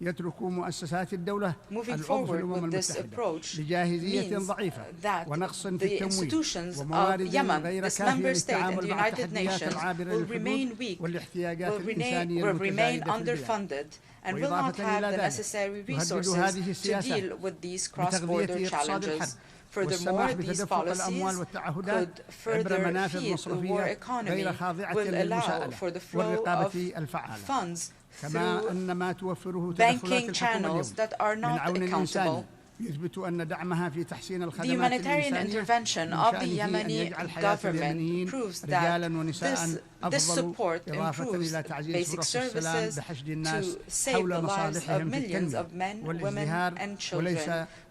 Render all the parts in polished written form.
يترك مؤسسات الدولة Moving العضو في forward الأمم with this المتحدة approach لجاهزية means ضعيفة that ونقص في the التمويل institutions of وموارد Yemen, غير this كافية member state in للتعامل the مع United التحديات Nations, العابرة will remain للحدود weak, والاحتياجات الإنسانية will remain المتزايدة في البلاد. underfunded, and will not وإضافة have إلى the ذلك necessary تهدد resources هذه to السياسات deal with these cross-border بتغذية اقتصاد الحرب challenges. Furthermore, والسماح these بتدفق الأموال policies والتعهدات could عبر further منافذ feed the war مصرفية economy, غير خاضعة will allow للمساءلة for the flow والرقابة of الفعالة. funds كما through أن ما توفره تدخلات banking الحكومة اليوم channels that are من not عون accountable. إنساني يثبت أن دعمها في تحسين The الخدمات humanitarian الإنسانية intervention of the Yemeni government proves that this support improves basic services to save the lives of millions of men, women, and children,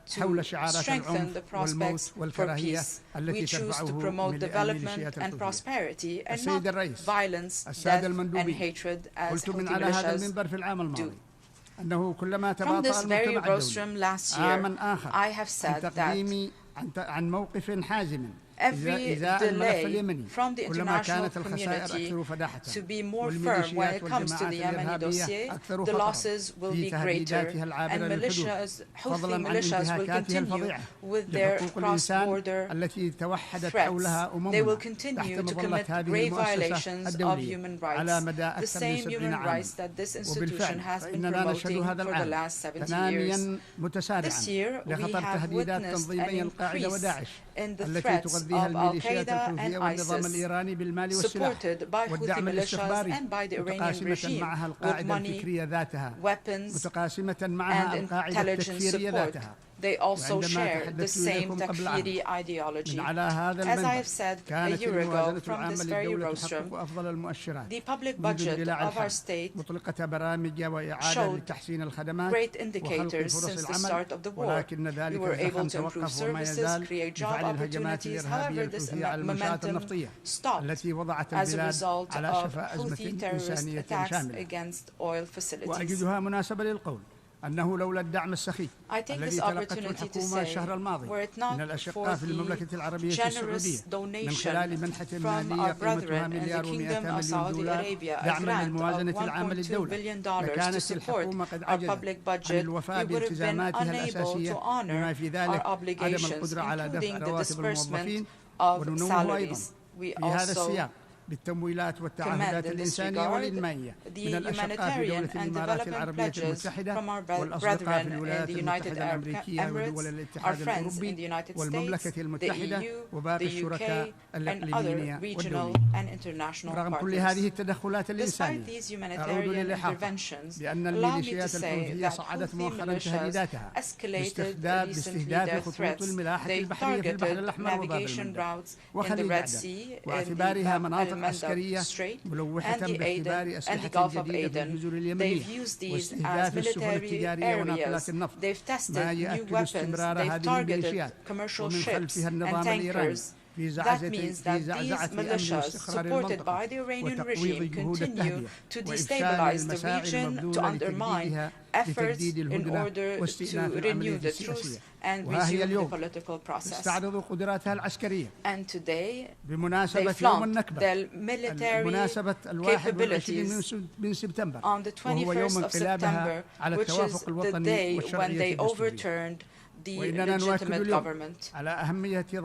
to strengthen the prospects for peace. We choose to promote development and prosperity and not violence, death, and hatred as Houthi militias do. From this very rostrum last year, I have said that عن موقف حازم every delay from the international community to be more firm when it comes to the Yemeni dossier, the losses will be greater, and Houthi militias will continue with their cross-border threats. They will continue to commit grave violations of human rights, the same human rights that this institution has been promoting for the last 70 years. This year, we have witnessed an increase in the threats of Al-Qaeda and ISIS, supported by Houthi militias and by the Iranian regime with money, weapons, and intelligence support. They also share the same Takfiri ideology. As I have said a year ago from this very rostrum, the public budget of our state showed great indicators since the start of the war. We were able to improve services, create job opportunities. However, this momentum stopped as a result of Houthi terrorist attacks against oil facilities. أنه لولا الدعم السخي الذي تلقته الحكومة الشهر الماضي من الأشقاء في المملكة العربية السعودية من خلال منحة مالية قيمتها $1,200 مليون دعما للموازنة العامة للدولة لكانت الحكومة قد عجزت عن الوفاء بالتزاماتها الأساسية بما في ذلك عدم القدرة على دفع رواتب الموظفين ونموه أيضا. في هذا السياق بالتمويلات والتعهدات الإنسانية والإنمائية من الأشقاء في دولة الإمارات العربية المتحدة والأصدقاء في الولايات المتحدة الأمريكية ودول الاتحاد الأوروبي والمملكة المتحدة وباقي الشركاء الإقليميين والدوليين. رغم كل هذه التدخلات الإنسانية أعود للإحاطة بأن الميليشيات الحوثية صعدت مؤخرا تهديداتها باستهداف خطوط الملاحة البحرية في البحر الأحمر وباب المندب وخليج عدن واعتبارها مناطق عسكرية ملوحة باختبار أسلحة جديدة في الجزر اليمنية واستهداف السفن التجارية وناقلات النفط ما يؤكد استمرار هذه الميليشيات ومن خلفها النظام الإيراني That means that these militias, supported by the Iranian regime, continue to destabilize the region, to undermine efforts in order to renew the truce and resume the political process. And today, they flaunt their military capabilities on the 21st of September, which is the day when they overturned the legitimate government.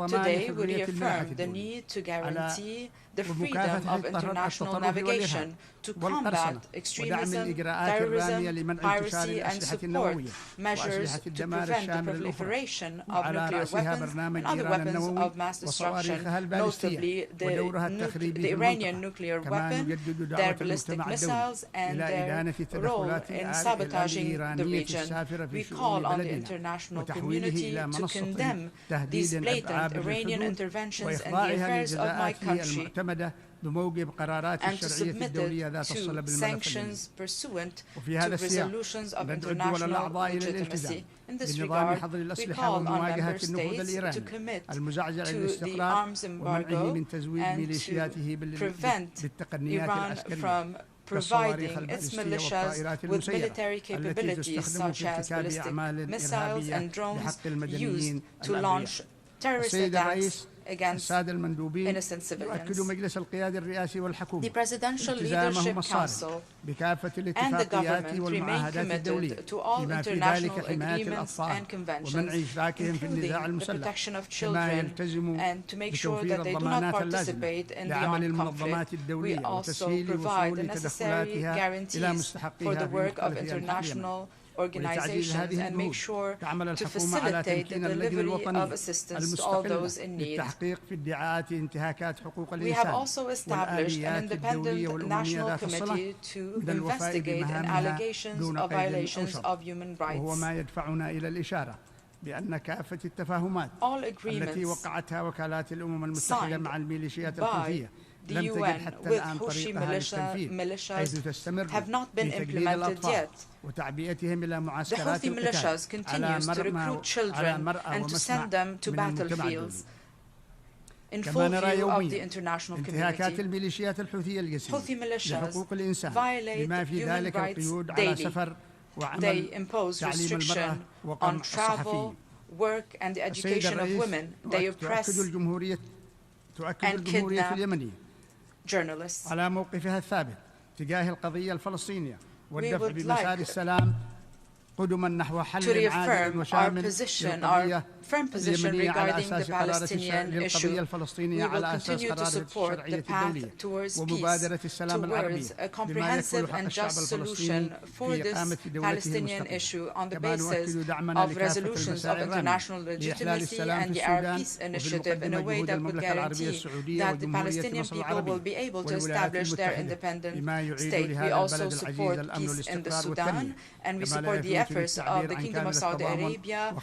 Today, we reaffirm the need to guarantee the freedom of international navigation to combat extremism, terrorism, piracy, and support measures to prevent the proliferation of nuclear weapons and other weapons of mass destruction, notably the Iranian nuclear weapon, their ballistic missiles, and their role in sabotaging the region. We call on the international community to condemn these blatant Iranian interventions in the affairs of my country and to submit it to sanctions pursuant to resolutions of international legitimacy. In this regard, we call on member states to commit to the arms embargo and to prevent Iran from providing its militias with military capabilities such as ballistic missiles and drones used to launch terrorist attacks against innocent civilians. The Presidential Leadership Council and the government remain committed to all international agreements and conventions, including the protection of children, and to make sure that they do not participate in the armed conflict. We also provide the necessary guarantees for the work of international organizations and make sure to facilitate the delivery of assistance to all those in need. We have also established an independent national committee to investigate allegations of violations of human rights. بأن كافة التفاهمات التي وقعتها وكالات الأمم المتحدة مع الميليشيات الحوثية لم تجد حتى الآن طريقها للتنفيذ حيث تستمر في تجنيد الأطفال وتعبئتهم إلى معسكرات القتال على مرأى ومسمع من المجتمع كما نرى يوميا انتهاكات الميليشيات الحوثية الجسيمة لحقوق الإنسان بما في ذلك القيود على سفر They impose restriction on travel, work, and the education of women. They oppress and kidnap journalists. على موقفها الثابت تجاه القضية الفلسطينية والدفع بمسار السلام قدما نحو حل عادل وشامل للقضية firm position regarding the Palestinian issue. We will continue to support the path towards peace, towards a comprehensive and just solution for this Palestinian issue on the basis of resolutions of international legitimacy and the Arab Peace Initiative in a way that would guarantee that the Palestinian people will be able to establish their independent state. We also support peace in the Sudan, and we support the efforts of the Kingdom of Saudi Arabia,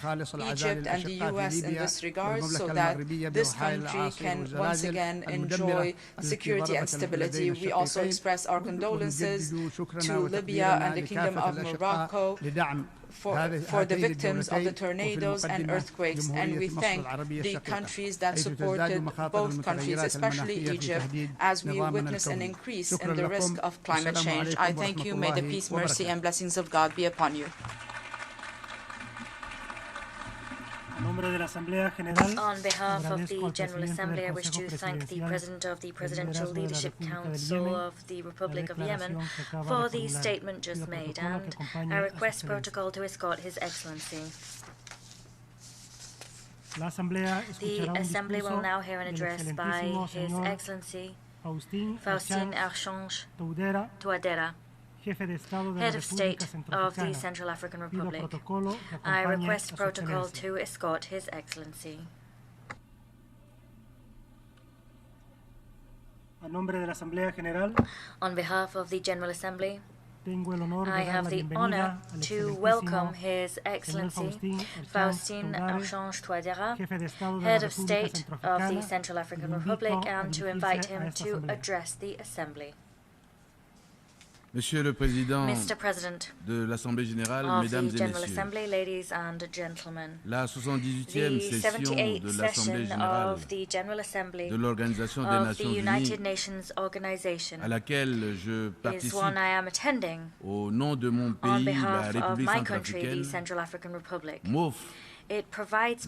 Egypt, and the U.S. in this regard, so that this country can once again enjoy security and stability. We also express our condolences to Libya and the Kingdom of Morocco for the victims of the tornadoes and earthquakes, and we thank the countries that supported both countries, especially Egypt, as we witness an increase in the risk of climate change. I thank you. May the peace, mercy, and blessings of God be upon you. On behalf of the General Assembly, I wish to thank the President of the Presidential Leadership Council of the Republic of Yemen for the statement just made, and I request protocol to escort His Excellency. The Assembly will now hear an address by His Excellency Faustin Archange Touadéra, Head of State of the Central African Republic. I request protocol to escort His Excellency. On behalf of the General Assembly, I have the honor to welcome His Excellency Faustin Archange Touadéra, Head of State of the Central African Republic, and to invite him to address the Assembly. Monsieur le Président Mr. President de l'Assemblée générale, Mesdames et Messieurs, Assembly, ladies and gentlemen, la 78e session de l'Assemblée générale de l'Organisation des Nations Unies, à laquelle je participe au nom de mon pays, la République centrafricaine, m'offre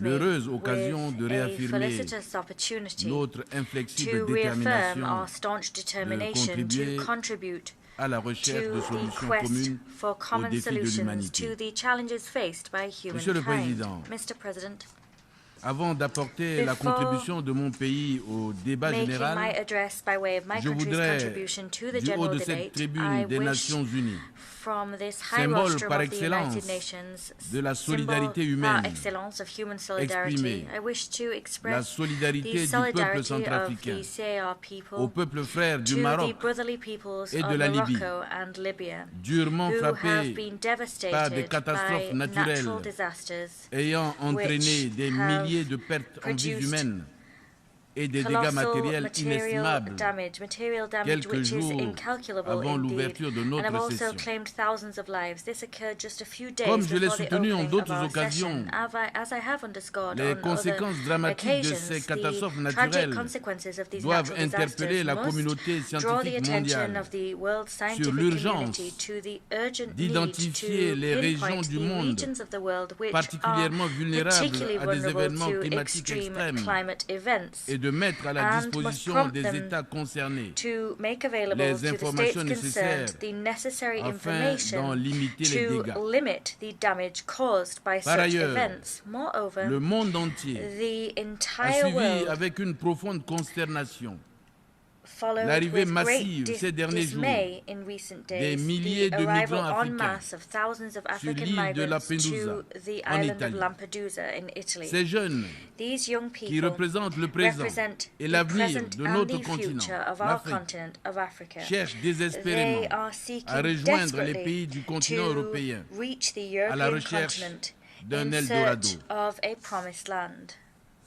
l'heureuse occasion de réaffirmer notre inflexible détermination de contribuer à la recherche de solutions communes aux défis de l'humanité. Monsieur le Président, avant d'apporter la contribution de mon pays au débat général, je voudrais, du haut de cette tribune des Nations Unies, symbole par excellence de la solidarité humaine, exprimer la solidarité du peuple centrafricain au peuple frère du Maroc et de la Libye, durement frappé par des catastrophes naturelles ayant entraîné des milliers de pertes en vies humaines, et des dégâts matériels inestimables material damage quelques which is jours incalculable avant indeed, l'ouverture de and have notre also session. claimed thousands of lives. This occurred just a few days Comme je l'ai before the soutenu en opening of d'autres our occasions, session. As I have underscored les on conséquences other dramatiques de occasions, ces catastrophes the tragic naturelles consequences of these doivent natural interpeller disasters la communauté must draw the scientifique attention mondiale of the world sur scientific l'urgence community to the urgent need d'identifier to les régions pinpoint du the monde regions of the world which particulièrement are vulnérables particularly à des vulnerable événements to climatiques extreme extrêmes climate events, et de mettre à la and must disposition prompt des them États concernés to make available les to the informations states nécessaires concerned the necessary afin information d'en limiter les to dégâts. limit the damage caused by Par such ailleurs, events. Moreover, le monde entier the a entire suivi world avec une profonde consternation followed l'arrivée with great massive ces derniers jours dismay in recent days des milliers the de arrival migrants en africains masse of thousands of sur African l'île de migrants Lampedusa, to the en island of Italie. Lampedusa in Italy. Ces jeunes These young qui people représentent le présent represent et the l'avenir present de and notre the continent, future of our l'Afrique, continent of Africa. cherchent They désespérément are seeking à rejoindre les desperately pays du continent to européen reach the à la European recherche continent d'un in Eldorado. search of a promised land.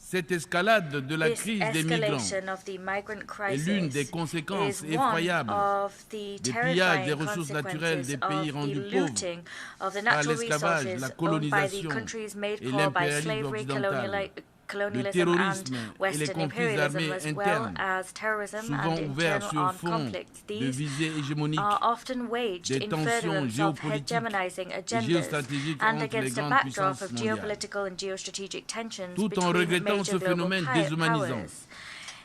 Cette escalade de la This crise des migrants escalation of the migrant est crisis l'une des conséquences is one effroyables of the des pillages des terrifying ressources naturelles consequences des pays of rendus the pauvres looting of the par natural l'esclavage, resources la owned by the colonisation countries made et poor by l'impérialisme slavery, occidental, le colonialism terrorisme and et les Western conflits imperialism, armés as well internes, as terrorism souvent and ouverts internal sur armed fond conflicts. de These visées hégémoniques are often waged des in tensions furtherance of géopolitiques hegemonizing et agendas géostratégiques and entre les against a grandes backdrop puissances of mondiales. geopolitical and geostrategic tensions Tout en between regrettant major ce global phénomène déshumanisant, powers.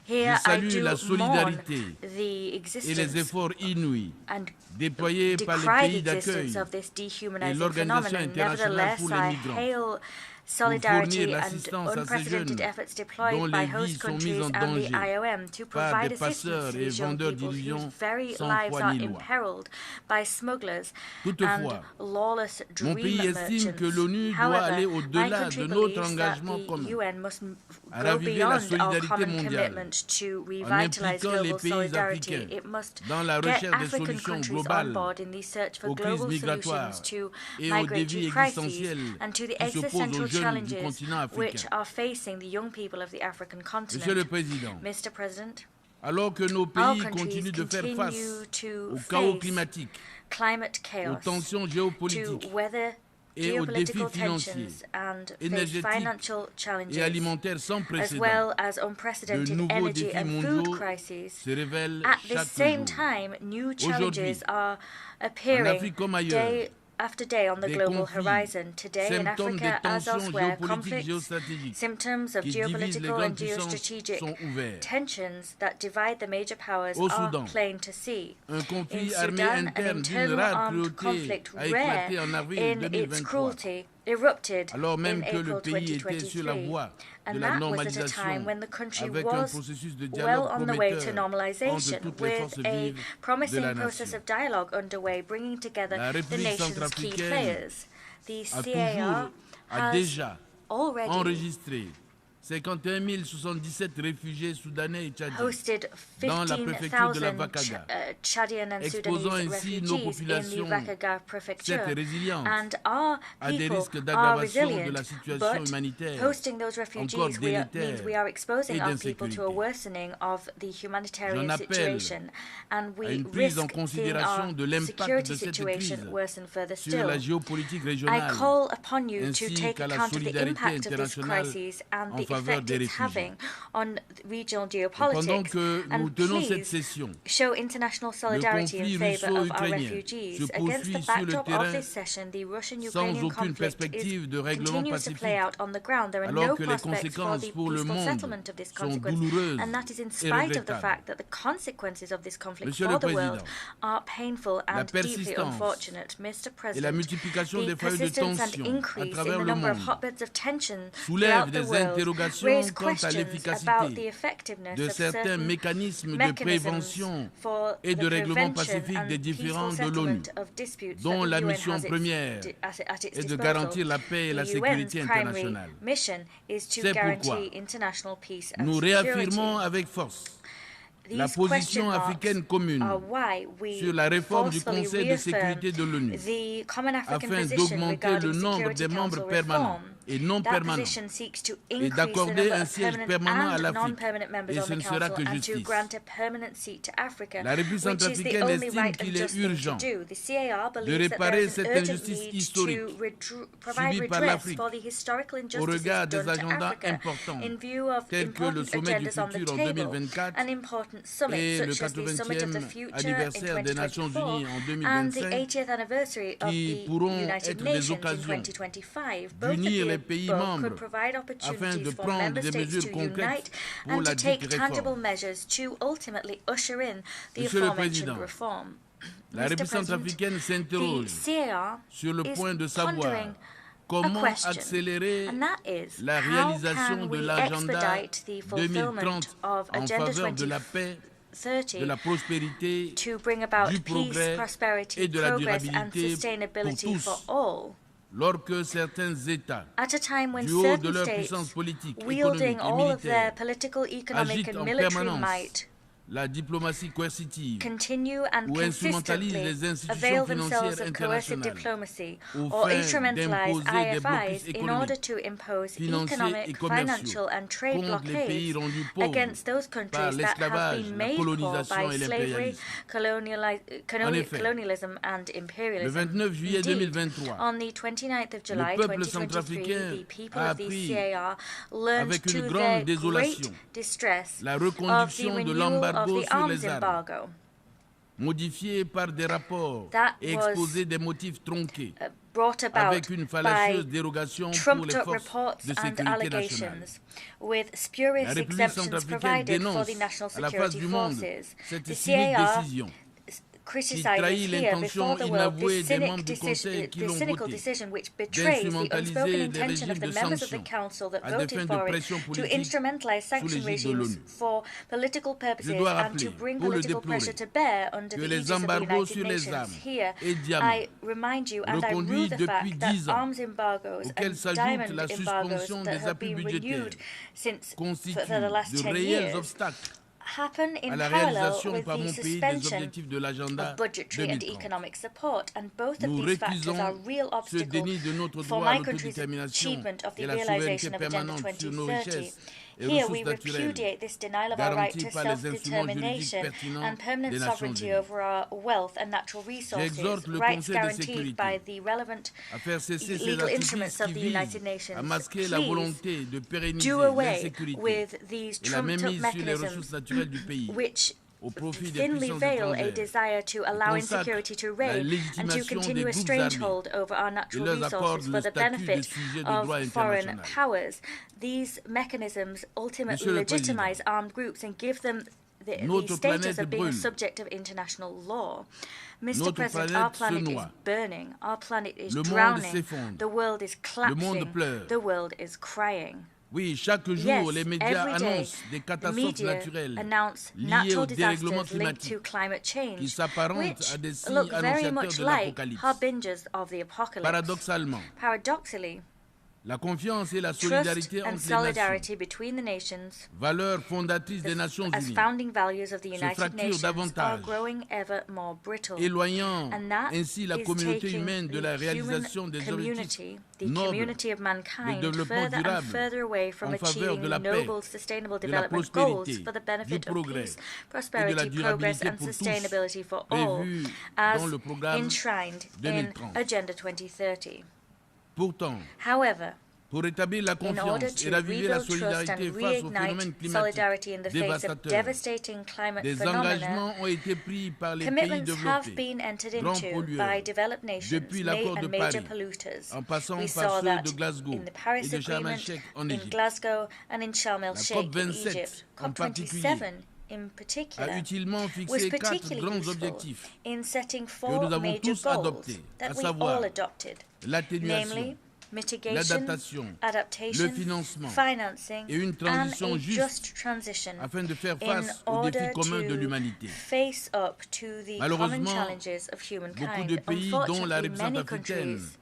Here je I salue do la mourn solidarité the et les existence efforts inouïs and déployés par les decry pays the d'accueil existence of this et dehumanizing l'Organisation phenomenon. internationale Nevertheless, pour les I migrants hail fournir solidarity and l'assistance à ces unprecedented jeunes efforts dont deployed by les host vies sont mises countries en and the danger IOM to par provide des assistance passeurs to et these young vendeurs people whose d'illusions very sans lives foi are ni loi. imperiled by smugglers and Toutefois, lawless mon dream pays estime que merchants. l'ONU doit aller However, my au-delà country de notre believes that engagement the commun UN must à go raviver la beyond our solidarité common mondiale commitment to en revitalize impliquant les global pays solidarity. africains It must dans la get recherche des African solutions countries on globales board in the search for aux crises global migratoires solutions to et aux migratory défis crises existentiels and to the qui se posent aux existential jeunes du challenges continent which africain. are facing the young people of the African Monsieur le continent. Président, Mr. President, alors que nos our pays countries continuent de faire face continue to au chaos face climatique, climate aux chaos, tensions to géopolitiques weather et aux défis geopolitical financiers, tensions and face énergétiques financial challenges, et alimentaires sans as précédent, well as de unprecedented nouveaux energy défis and mondiaux food crises. se révèlent At the chaque same jour. time, new Aujourd'hui, challenges are en appearing Afrique comme ailleurs, day after day on the des global conflits, horizon. Today in symptômes des Africa, as tensions elsewhere, géopolitiques conflicts, géostratégiques symptoms of qui divisent les geopolitical grandes and puissances geostrategic sont ouverts. tensions that divide the major powers Au are Soudan, plain to see. Un In conflit armé Sudan, an interne d'une internal rare armed cruauté conflict a éclaté rare en avril in its 2023, cruelty erupted alors in même que le April pays était sur la 2023. voie de And la that was at a time normalisation when the country avec un was processus de well dialogue on the way to prometteur entre normalization, toutes les forces with a vives de promising la process nation. of dialogue underway, bringing together La the République nation's key centrafricaine players. The a CAR has déjà already enregistré 51 077 réfugiés soudanais et tchadiens hosted dans la préfecture de la 15,000 Vakaga, Chadian and exposant Sudanese ainsi nos refugees in the populations Vakaga prefecture. cette résilience And our à des people risques are d'aggravation de resilient, la situation but humanitaire hosting those encore refugees means we are exposing et our people to a d'insécurité. worsening of the humanitarian J'en appelle situation, and à we une prise en risk seeing considération our de l'impact security de cette situation crise worsen further sur still. la géopolitique I régionale call upon you to ainsi take qu'à la account of the solidarité impact of this internationale crisis and en the faveur effect des it's réfugiés. having on regional Et pendant geopolitics. que nous And tenons cette please session, show international solidarity in conflit favor of our russo-ukrainien refugees. se Against the poursuit sur le backdrop of terrain this session, the sans Russian-Ukrainian aucune conflict perspective de règlement continues to play pacifique, out on the ground. There are alors no que les prospects for conséquences the pour le peaceful monde settlement of this sont consequence, douloureuses and that is in et spite of the regrettables. fact that the consequences of this conflict Monsieur for le the world Président, are painful la and deeply persistance unfortunate. Mr. et la President, multiplication the des foyers de persistence and tension à increase in travers the le number of monde hotbeds of tension soulèvent throughout the des world interrogations raise quant à questions about the l'efficacité effectiveness de of certains certain mécanismes de mechanisms prévention for et de the règlement prevention pacifique and des peaceful différends de l'ONU, settlement of disputes dont that la the UN mission has première at its est de disposal. garantir la paix et la The sécurité UN's primary internationale. mission is to C'est guarantee pourquoi international peace and nous security. réaffirmons avec force la These position question marks africaine commune are why we sur la réforme du forcefully Conseil de reaffirm sécurité de l'ONU the common African afin position d'augmenter le regarding nombre Security des membres Council permanents reform et non That permanents, position seeks to et increase the d'accorder number un of siège permanent permanent à and l'Afrique. non-permanent members Et on ce the ne sera Council que and to justice. grant a permanent seat to Africa, La République which is the centrafricaine only estime right and qu'il est just thing to urgent do. The CAR de believes that réparer there is an cette urgent injustice need historique to provide subie par redress l'Afrique for the historical au injustices regard des done to agendas Africa importants in view of tels que le important sommet du agendas on the futur en table 2024 and important summits et le such as the Summit of the 80e Future in anniversaire des Nations 2024 Unies en and the 2025 80th anniversary of qui the pourront United être des Nations in occasions 2025. Both of d'unir the les pays above membres could provide afin de opportunities for prendre member des states mesures to concrètes unite pour and la to take dite tangible réforme. measures to ultimately usher in the Monsieur le aforementioned Président, reform. La Mr. République President, centrafricaine s'interroge the CAR sur le is point de savoir pondering a comment question, accélérer and that is, la how réalisation can de we l'agenda expedite the fulfillment 2030 of en Agenda faveur de la paix, de 2030 la prospérité, to bring about du peace, progrès prosperity, et de la progress and durabilité pour sustainability for tous, all? lorsque certains États, At a time when du haut de certain leur states, puissance politique, wielding économique et all of their militaire, political, economic agitent and en military permanence might, la diplomatie coercitive continue and ou instrumentalise consistently les institutions avail themselves financières of coercive internationales diplomacy aux or fins instrumentalize d'imposer des IFIs blocus in order économiques, to impose financiers et economic, commerciaux financial and trade contre les pays blockades rendus pauvres against those par countries that have l'esclavage, been la made poor colonisation by et slavery, l'impérialisme. En effet, colonialism and le imperialism. 29 juillet Indeed, 2023, on the 29th of July le peuple 2023, centrafricain the people a of the appris CAR learned avec une to grande their great désolation distress la of the reconduction de renewal of l'embargo the sur arms les armes, embargo modifié par des rapports that et was exposé des motifs tronqués, brought about avec une fallacieuse by dérogation pour trumped les up forces reports de and sécurité nationale. allegations with spurious La République exemptions centrafricaine provided for dénonce the national à la face security du monde forces. cette The cynique CAR décision qui criticizes trahit here l'intention before the world inavouée this des membres du Conseil qui the l'ont cynical voté decision which betrays the d'instrumentaliser unspoken les intention of régimes the de members of the sanctions council that à des voted fins de for it pression to politique instrumentalize sous sanction l'égide de regimes l'ONU. for political purposes Je dois and rappeler, to bring pour le political déplorer, pressure to bear under que the les aegis of the embargos United sur les Nations. armes Here, et diamants I remind you and I reconduits rue the depuis fact that 10 ans, arms embargoes auxquels and s'ajoute diamond la embargoes suspension that des have appuis been budgétaires, renewed since for constituent the last de 10 réels years obstacles happen in à la parallel réalisation with par the mon pays des suspension objectifs de l'agenda of budgetary and 2030. economic support, and both of Nous these factors récusons are real ce obstacles déni de notre for droit à my country's l'autodétermination achievement of the et la realization souveraineté of Agenda permanente sur nos 2030. richesses et Here we ressources naturelles repudiate this denial of our right garanties to par les instruments juridiques self-determination pertinents and permanent des Nations sovereignty Unies. over our wealth and natural resources, J'exhorte le rights Conseil de guaranteed by sécurité the relevant à faire cesser ces legal artifices instruments qui of the United visent Nations. à masquer la Please volonté de pérenniser do away l'insécurité with these et la trumped-up mainmise sur les ressources mechanisms naturelles du pays which au profit des thinly puissances veil a étrangères desire to allow consacre insecurity to la reign and to légitimation continue des a groupes stranglehold armés over our et natural leur accorde resources le for the statut de benefit sujet de droit of foreign international. powers. These mechanisms ultimately Monsieur le legitimize Président, armed groups and give them the notre status planète of being a brûle. subject of international law. Mr. Notre President, planète our se planet is noie. burning, our planet is Le monde drowning, s'effondre. the world is collapsing, pleure. the world is crying. Oui, chaque jour, Yes, les médias every day, annoncent des the catastrophes media naturelles announce liées natural au dérèglement disasters linked to climatique climate qui change, s'apparentent which à des signes look very annonciateurs much de like l'apocalypse. harbingers of the apocalypse. Paradoxalement, Paradoxically, la confiance et la trust solidarité and entre les nations, solidarity between the nations, valeurs fondatrices des Nations as Unies, founding values of the se United fracturent Nations, are davantage, growing ever more brittle. éloignant And that ainsi la is communauté taking humaine de la the réalisation human des community, objectifs the nobles community of mankind, de développement further and durable further away from en faveur achieving de la paix, noble, sustainable de la development goals prospérité, for the du benefit of progrès peace, et de la prosperity, progress, durabilité and pour tous, sustainability for all, prévu as dans le programme enshrined in 2030. Agenda 2030. Pourtant, However, pour rétablir la in order confiance et to raviver la rebuild trust and solidarité face aux phénomènes reignite climatiques solidarity in the face of dévastateurs, devastating climate des phenomena, engagements ont été pris par les pays commitments have développés, been entered grands into pollueurs, by developed nations depuis l'accord de and major Paris, polluters. en passant We par saw ceux that de Glasgow in the Paris et de Sharm Agreement, el-Sheikh en in Égypte. Glasgow and in Sharm el-Sheikh in COP27 Egypt. en particulier COP27 in a particular utilement was fixé 4 particularly grands useful objectifs in setting que 4 nous avons major tous goals adoptés, that à we savoir all adopted, l'atténuation, namely mitigation, l'adaptation, adaptation, le financement financing, et une transition and a juste just transition afin de faire in face aux order défis communs de to l'humanité. face up to the common Malheureusement, challenges of beaucoup humankind. de pays, dont la Unfortunately, République many centrafricaine, countries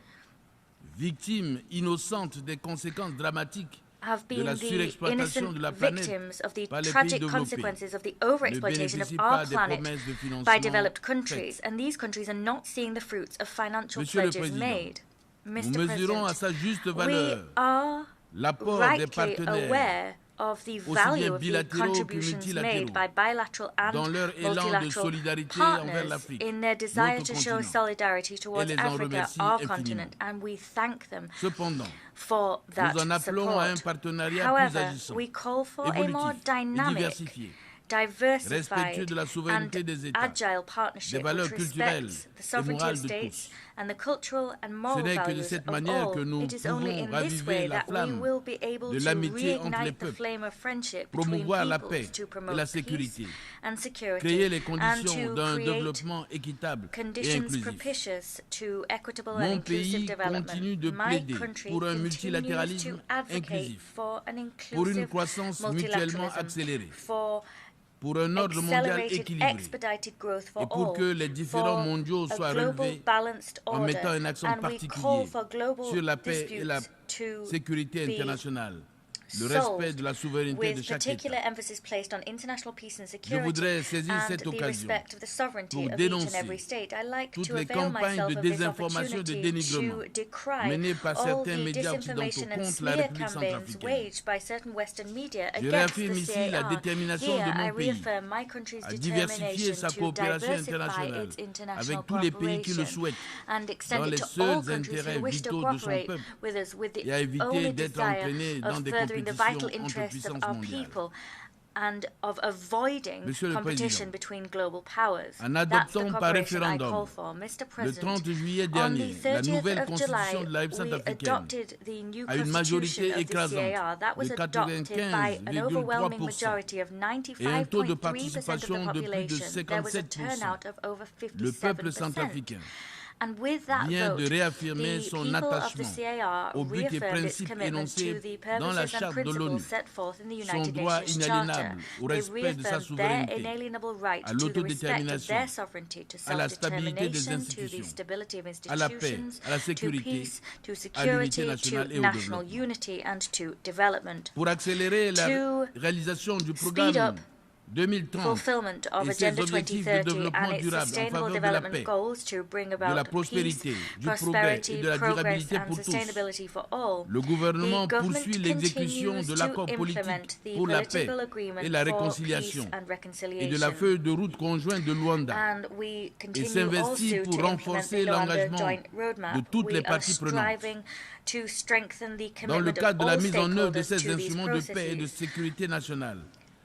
victimes innocentes des conséquences dramatiques have de been la the surexploitation innocent de la planète victims of the par les pays tragic développés, consequences of the ne overexploitation of bénéficient our pas des planet promesses de by financement developed faites. countries, and these countries are not seeing the fruits of financial Monsieur le pledges Président, made. Nous mesurons à sa juste valeur l'apport des partenaires, of the aussi value bien of the bilatéraux que contributions made by multilatéraux, bilateral and dans leur élan de multilateral solidarité envers partners l'Afrique, in their desire notre to show continent, solidarity et towards les en Africa, remercie our infiniment. continent, and we thank them Cependant, for that nous en appelons à un support. partenariat However, plus agissant, we call for a more évolutif et dynamic, diversifié, diversified respectueux de la souveraineté and des États, agile partnership des valeurs which culturelles respects the et sovereignty morales of de states tous. and the cultural and Ce moral n'est que de values cette of manière all. que nous It is only pouvons in this raviver way la that we flamme will be able de to l'amitié entre les reignite the peuples, flame of friendship between promouvoir la peoples, paix to et promote la peace sécurité, and security, créer les and conditions to d'un create développement équitable et conditions inclusif. propitious to equitable and Mon inclusive pays continue development. de My plaider country pour un continues multilatéralisme to advocate inclusif, for an pour une inclusive croissance mutuellement multilateralism, accélérée, for pour un ordre mondial accelerated, équilibré expedited growth for et pour all, que les différents for mondiaux a soient global relevés balanced en order, mettant un accent and we particulier call for global sur la paix et la disputes to sécurité be internationale, le solved respect de la souveraineté de with chaque particular État. emphasis placed on international peace and Je security voudrais saisir and cette the occasion respect of the sovereignty pour of each and dénoncer every state. I like toutes to les avail campagnes myself de of this désinformation et de opportunity dénigrement to decry menées par all certains the médias occidentaux disinformation and contre la smear République campaigns centrafricaine. waged by certain Western media Je against réaffirme the ici la CAR. détermination Here, de mon I pays reaffirm my country's à diversifier determination sa to coopération diversify internationale its international avec tous les pays qui le cooperation souhaitent and extend dans it les to all seuls countries intérêts who wish to vitaux de son cooperate peuple with us with the et à éviter only d'être desire entraîné dans of des furthering the compétitions vital entre interests of puissances our mondiales. people and of avoiding Monsieur le competition Président, between global powers. en That's the adoptant par cooperation I référendum call for. Mr. le President, 30 juillet on the dernier, la 30th nouvelle of constitution July, de la République we centrafricaine adopted the new à une majorité constitution of the écrasante CAR. That was de adopted by an overwhelming 95,3% majority of et un taux de 95.3% of the participation de plus de population. There was a 57%. turnout of over Le peuple 57%. centrafricain And with that vient vote, de réaffirmer the son people of the attachement CAR aux buts et reaffirmed its principes commitment to énoncés the dans la purposes and charte de l'ONU, principles set forth in the son United droit Nations Charter. inaliénable au They respect de sa reaffirmed their souveraineté, inalienable right à to the respect of l'autodétermination, their sovereignty, to à la stabilité des self-determination, to the institutions, stability of à la paix, institutions, à la to sécurité, peace, to à l'unité security, nationale et to au national développement. unity, and to development. Pour accélérer la To réalisation du speed programme up 2030 fulfillment of et ses Agenda objectifs de 2030 développement and its durable en sustainable faveur de la development paix, goals to bring de about la peace, prospérité, du progrès prosperity, et de la progress, durabilité and pour tous. sustainability for all. Le gouvernement The government poursuit l'exécution continues de to l'accord implement politique the pour la paix political agreement et la for réconciliation peace and et de reconciliation. la feuille de route conjointe de Luanda And we et continue s'investit also pour to implement renforcer the Luanda l'engagement joint roadmap. de toutes We les are parties prenantes. striving to strengthen the Dans le commitment of cadre de la all mise en œuvre de stakeholders ces to these instruments de paix et de processes. sécurité nationale,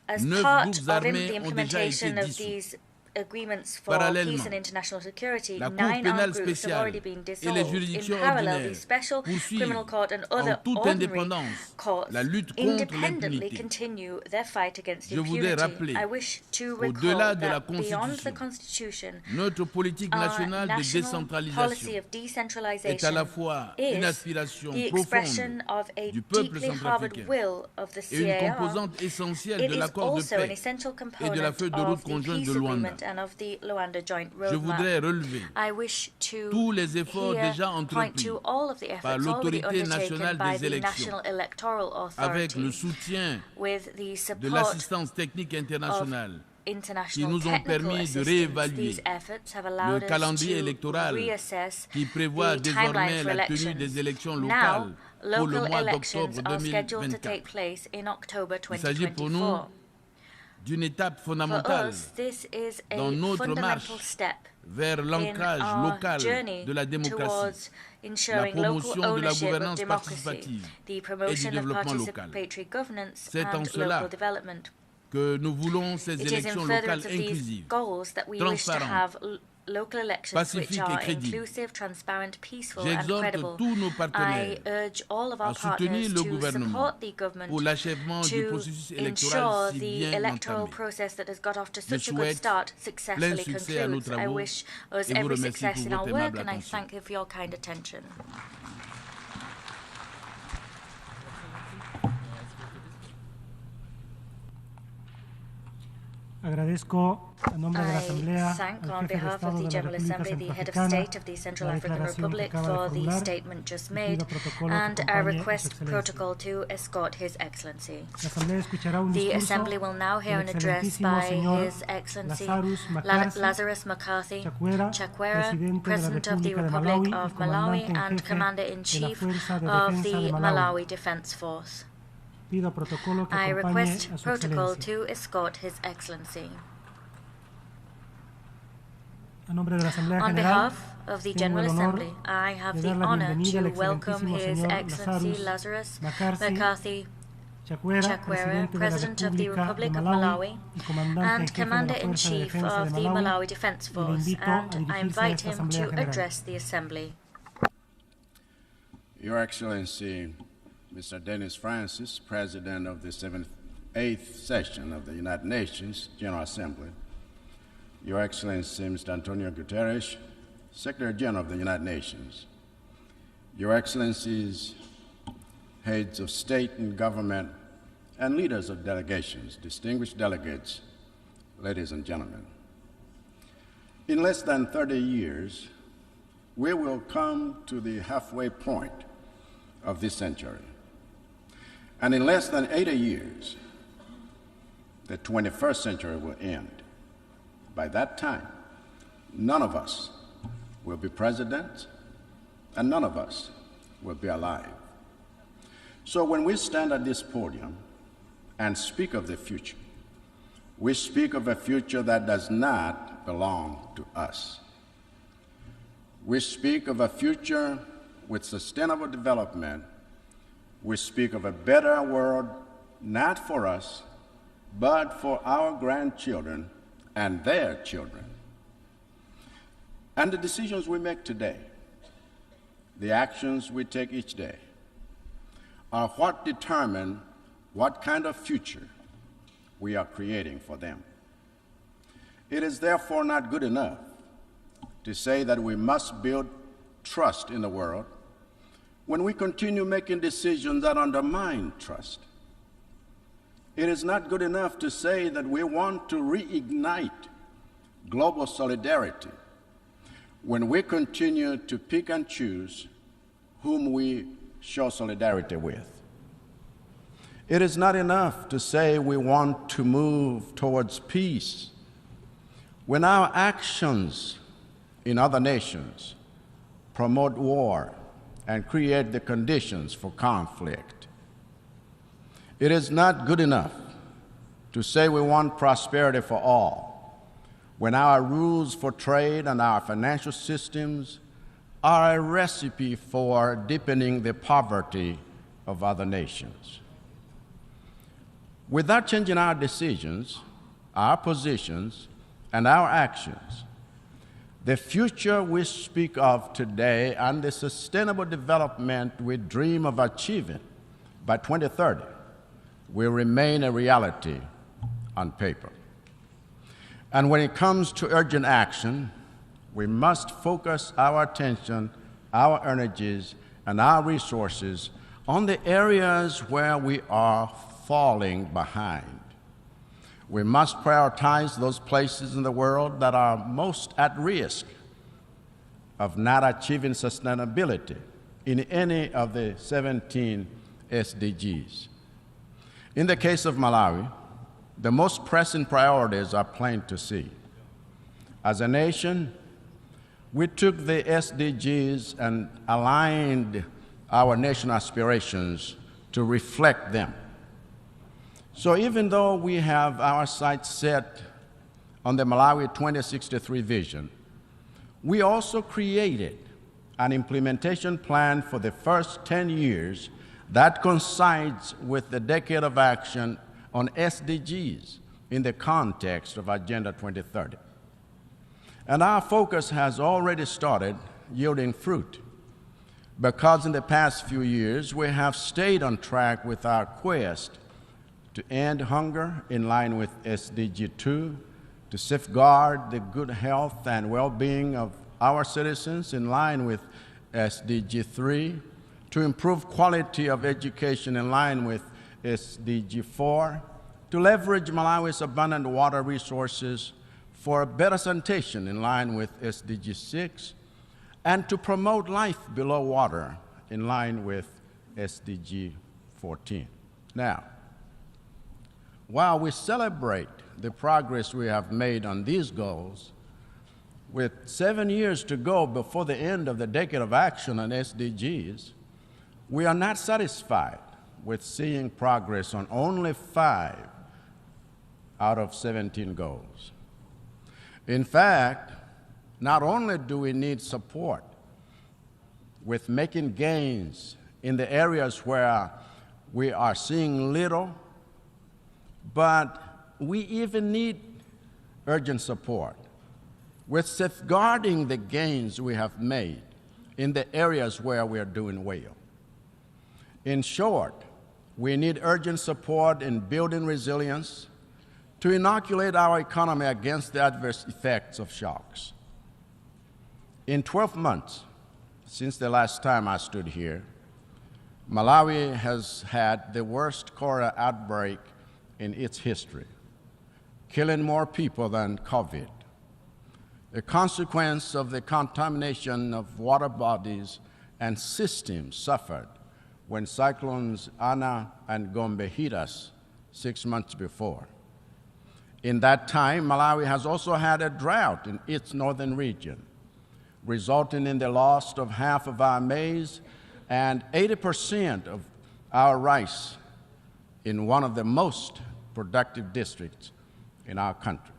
As 9 part groupes of the armés ont déjà été implementation of dissous. these agreements for Parallèlement, peace and international security, la Cour 9 pénale armed groups have spéciale already been et les dissolved. juridictions In parallel, ordinaires the Special poursuivent Criminal Court and en other toute ordinary indépendance courts la lutte contre independently l'impunité. continue their fight against Je voudrais impunity. rappeler I wish to qu'au-delà recall de la that beyond the Constitution, Constitution, notre politique our nationale de national décentralisation policy of decentralisation est à la fois une is aspiration the profonde expression of a du peuple deeply harbored centrafricain will of the et une CAR. composante essentielle It de is l'accord de also an paix essential et de component la feuille de route of the conjointe peace de Luanda. agreement and of the Luanda joint Je voudrais roadmap. relever I wish to tous les efforts here déjà point entrepris to all of the par efforts already l'autorité undertaken nationale by des the élections National Electoral avec le Authority soutien with the de support l'assistance technique of internationale qui international nous ont technical permis de assistance. réévaluer These efforts have le allowed us calendrier to électoral reassess qui prévoit the désormais timeline for la tenue elections. des élections Now, locales pour le local mois elections d'octobre are scheduled to 2024. take place in October Il s'agit pour nous 2024. d'une étape For fondamentale us, this is a dans notre fundamental marche step vers in l'ancrage our local journey de la démocratie, towards la ensuring local promotion de la ownership of gouvernance democracy, participative the et du promotion of développement local. participatory governance C'est en and cela local development. Que nous voulons ces It is in élections locales furtherance of these inclusives, goals that we wish to transparentes, have local elections which pacifiques et are crédibles. inclusive, transparent, peaceful and J'exhorte credible. tous nos I partenaires urge all of our à soutenir partners le to gouvernement support the government pour l'achèvement du to processus ensure électoral si the bien electoral entamé. process that has got off to Je such a good souhaite start plein successfully succès à nos concludes. I travaux wish us et vous every remercie success pour in our votre work aimable and I attention. thank you for your kind attention. I thank on behalf of the General Assembly the Head of State of the Central African Republic for the statement just made and I request protocol to escort His Excellency. The Assembly will now hear an address by His Excellency Lazarus McCarthy Chakwera, President of the Republic of Malawi and Commander-in-Chief of the Malawi Defense Force. I request protocol to escort His Excellency. On behalf of the General Assembly, I have the honor to welcome His Excellency Lazarus McCarthy Chakwera, President of the Republic of Malawi and Commander-in-Chief of the Malawi Defense Force, and I invite him to address the Assembly. Your Excellency, Mr. Dennis Francis, President of the 8th session of the United Nations General Assembly, Your Excellency, Mr. Antonio Guterres, Secretary General of the United Nations, Your Excellencies, heads of state and government, and leaders of delegations, distinguished delegates, ladies and gentlemen. In less than 30 years, we will come to the halfway point of this century. And in less than 80 years, the 21st century will end. By that time, none of us will be president, and none of us will be alive. So when we stand at this podium and speak of the future, we speak of a future that does not belong to us. We speak of a future with sustainable development. We speak of a better world, not for us, but for our grandchildren and their children. And the decisions we make today, the actions we take each day, are what determine what kind of future we are creating for them. It is therefore not good enough to say that we must build trust in the world when we continue making decisions that undermine trust. It is not good enough to say that we want to reignite global solidarity when we continue to pick and choose whom we show solidarity with. It is not enough to say we want to move towards peace when our actions in other nations promote war and create the conditions for conflict. It is not good enough to say we want prosperity for all when our rules for trade and our financial systems are a recipe for deepening the poverty of other nations. Without changing our decisions, our positions, and our actions, the future we speak of today and the sustainable development we dream of achieving by 2030 will remain a reality on paper. And when it comes to urgent action, we must focus our attention, our energies, and our resources on the areas where we are falling behind. We must prioritize those places in the world that are most at risk of not achieving sustainability in any of the 17 SDGs. In the case of Malawi, the most pressing priorities are plain to see. As a nation, we took the SDGs and aligned our national aspirations to reflect them. So even though we have our sights set on the Malawi 2063 vision, we also created an implementation plan for the first 10 years that coincides with the decade of action on SDGs in the context of Agenda 2030. And our focus has already started yielding fruit, because in the past few years we have stayed on track with our quest to end hunger in line with SDG 2, to safeguard the good health and well-being of our citizens in line with SDG 3, to improve quality of education in line with SDG 4, to leverage Malawi's abundant water resources for better sanitation in line with SDG 6, and to promote life below water in line with SDG 14. Now, while we celebrate the progress we have made on these goals, with 7 years to go before the end of the decade of action on SDGs, we are not satisfied with seeing progress on only 5 out of 17 goals. In fact, not only do we need support with making gains in the areas where we are seeing little, but we even need urgent support with safeguarding the gains we have made in the areas where we are doing well. In short, we need urgent support in building resilience to inoculate our economy against the adverse effects of shocks. In 12 months since the last time I stood here, Malawi has had the worst cholera outbreak in its history, killing more people than COVID, a consequence of the contamination of water bodies and systems suffered when cyclones Ana and Gombe hit us 6 months before. In that time, Malawi has also had a drought in its northern region, resulting in the loss of half of our maize and 80% of our rice in one of the most productive districts in our country.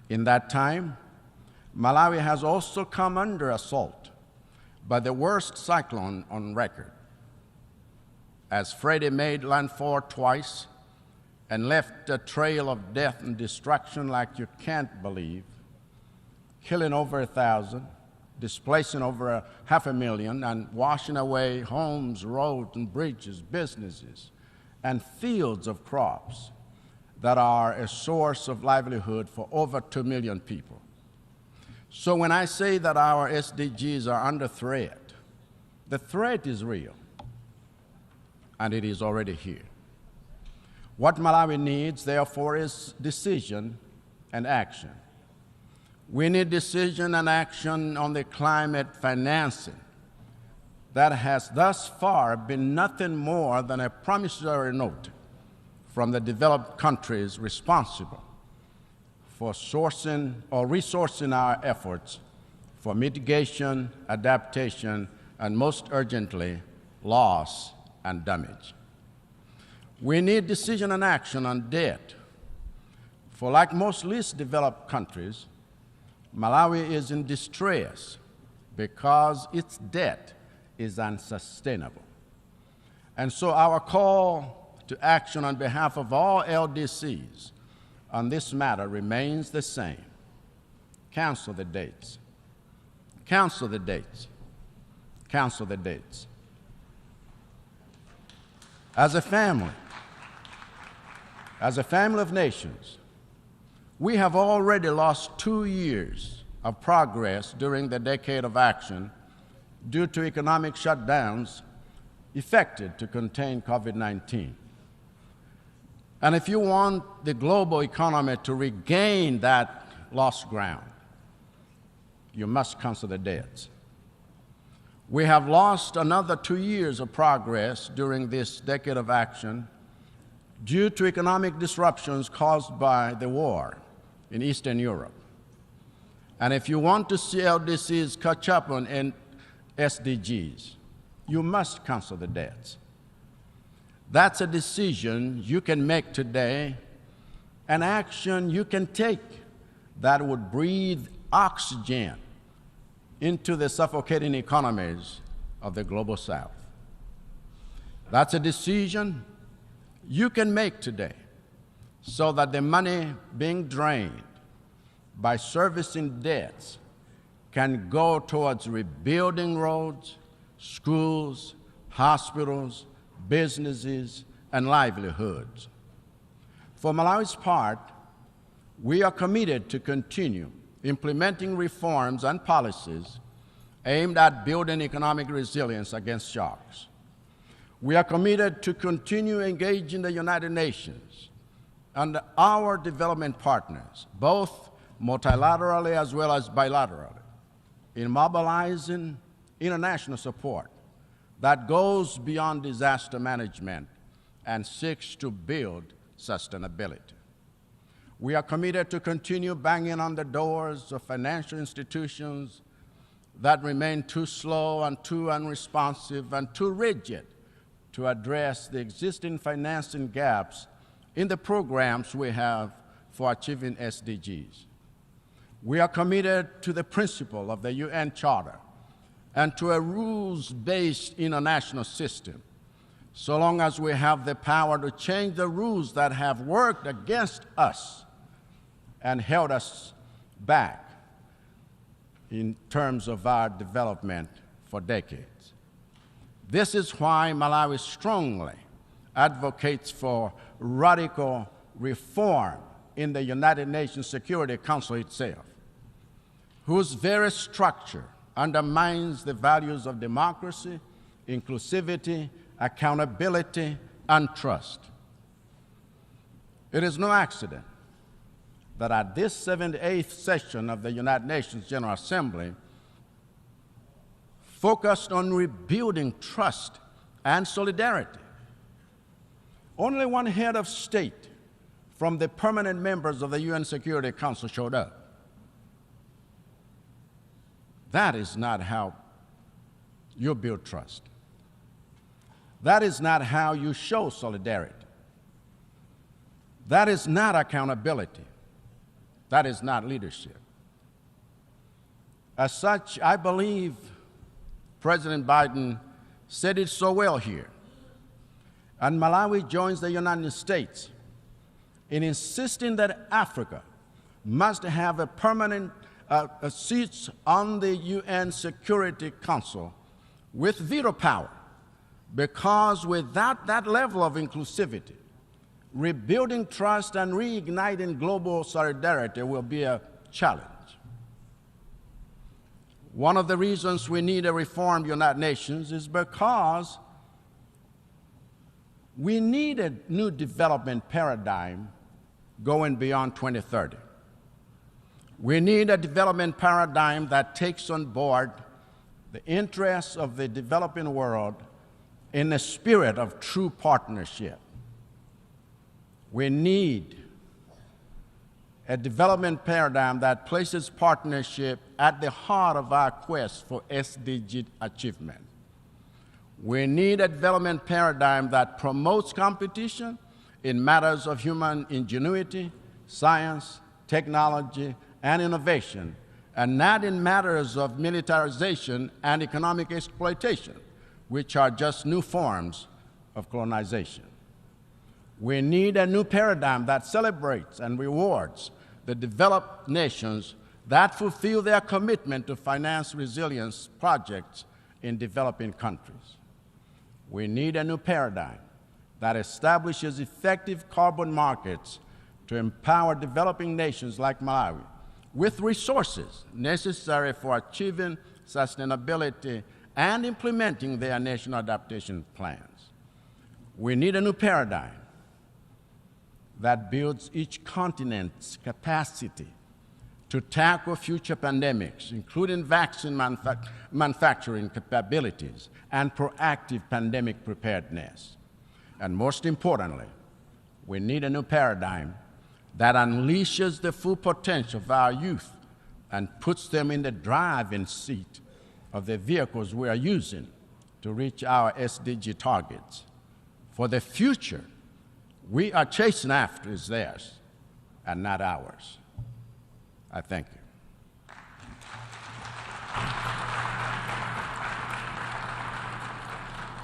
In that time, Malawi has also come under assault by the worst cyclone on record, as Freddie made landfall twice and left a trail of death and destruction like you can't believe, killing over 1,000, displacing over 500,000, and washing away homes, roads, and bridges, businesses, and fields of crops that are a source of livelihood for over 2 million people. So when I say that our SDGs are under threat, the threat is real, and it is already here. What Malawi needs, therefore, is decision and action. We need decision and action on the climate financing that has thus far been nothing more than a promissory note from the developed countries responsible for sourcing or resourcing our efforts for mitigation, adaptation, and most urgently, loss and damage. We need decision and action on debt. For like most least developed countries, Malawi is in distress because its debt is unsustainable. And so our call to action on behalf of all LDCs on this matter remains the same. Cancel the dates. Cancel the dates. Cancel the dates. As a family of nations, we have already lost 2 years of progress during the decade of action due to economic shutdowns effected to contain COVID-19. And if you want the global economy to regain that lost ground, you must cancel the debts. We have lost another 2 years of progress during this decade of action due to economic disruptions caused by the war in Eastern Europe. And if you want to see LDCs catch up on SDGs, you must cancel the debts. That's a decision you can make today, an action you can take that would breathe oxygen into the suffocating economies of the global South. That's a decision you can make today so that the money being drained by servicing debts can go towards rebuilding roads, schools, hospitals, businesses, and livelihoods. For Malawi's part, we are committed to continue implementing reforms and policies aimed at building economic resilience against shocks. We are committed to continue engaging the United Nations and our development partners, both multilaterally as well as bilaterally, in mobilizing international support that goes beyond disaster management and seeks to build sustainability. We are committed to continue banging on the doors of financial institutions that remain too slow and too unresponsive and too rigid to address the existing financing gaps in the programs we have for achieving SDGs. We are committed to the principle of the UN Charter and to a rules-based international system, so long as we have the power to change the rules that have worked against us and held us back in terms of our development for decades. This is why Malawi strongly advocates for radical reform in the United Nations Security Council itself, whose very structure undermines the values of democracy, inclusivity, accountability, and trust. It is no accident that at this 78th session of the United Nations General Assembly, focused on rebuilding trust and solidarity, only one head of state from the permanent members of the UN Security Council showed up. That is not how you build trust. That is not how you show solidarity. That is not accountability. That is not leadership. As such, I believe President Biden said it so well here. And Malawi joins the United States in insisting that Africa must have a permanent seat on the UN Security Council with veto power, because without that level of inclusivity, rebuilding trust and reigniting global solidarity will be a challenge. One of the reasons we need a reformed United Nations is because we need a new development paradigm going beyond 2030. We need a development paradigm that takes on board the interests of the developing world in the spirit of true partnership. We need a development paradigm that places partnership at the heart of our quest for SDG achievement. We need a development paradigm that promotes competition in matters of human ingenuity, science, technology, and innovation, and not in matters of militarization and economic exploitation, which are just new forms of colonization. We need a new paradigm that celebrates and rewards the developed nations that fulfill their commitment to finance resilience projects in developing countries. We need a new paradigm that establishes effective carbon markets to empower developing nations like Malawi with resources necessary for achieving sustainability and implementing their national adaptation plans. We need a new paradigm that builds each continent's capacity to tackle future pandemics, including vaccine manufacturing capabilities and proactive pandemic preparedness. And most importantly, we need a new paradigm that unleashes the full potential of our youth and puts them in the driving seat of the vehicles we are using to reach our SDG targets. For the future we are chasing after is theirs and not ours. I thank you.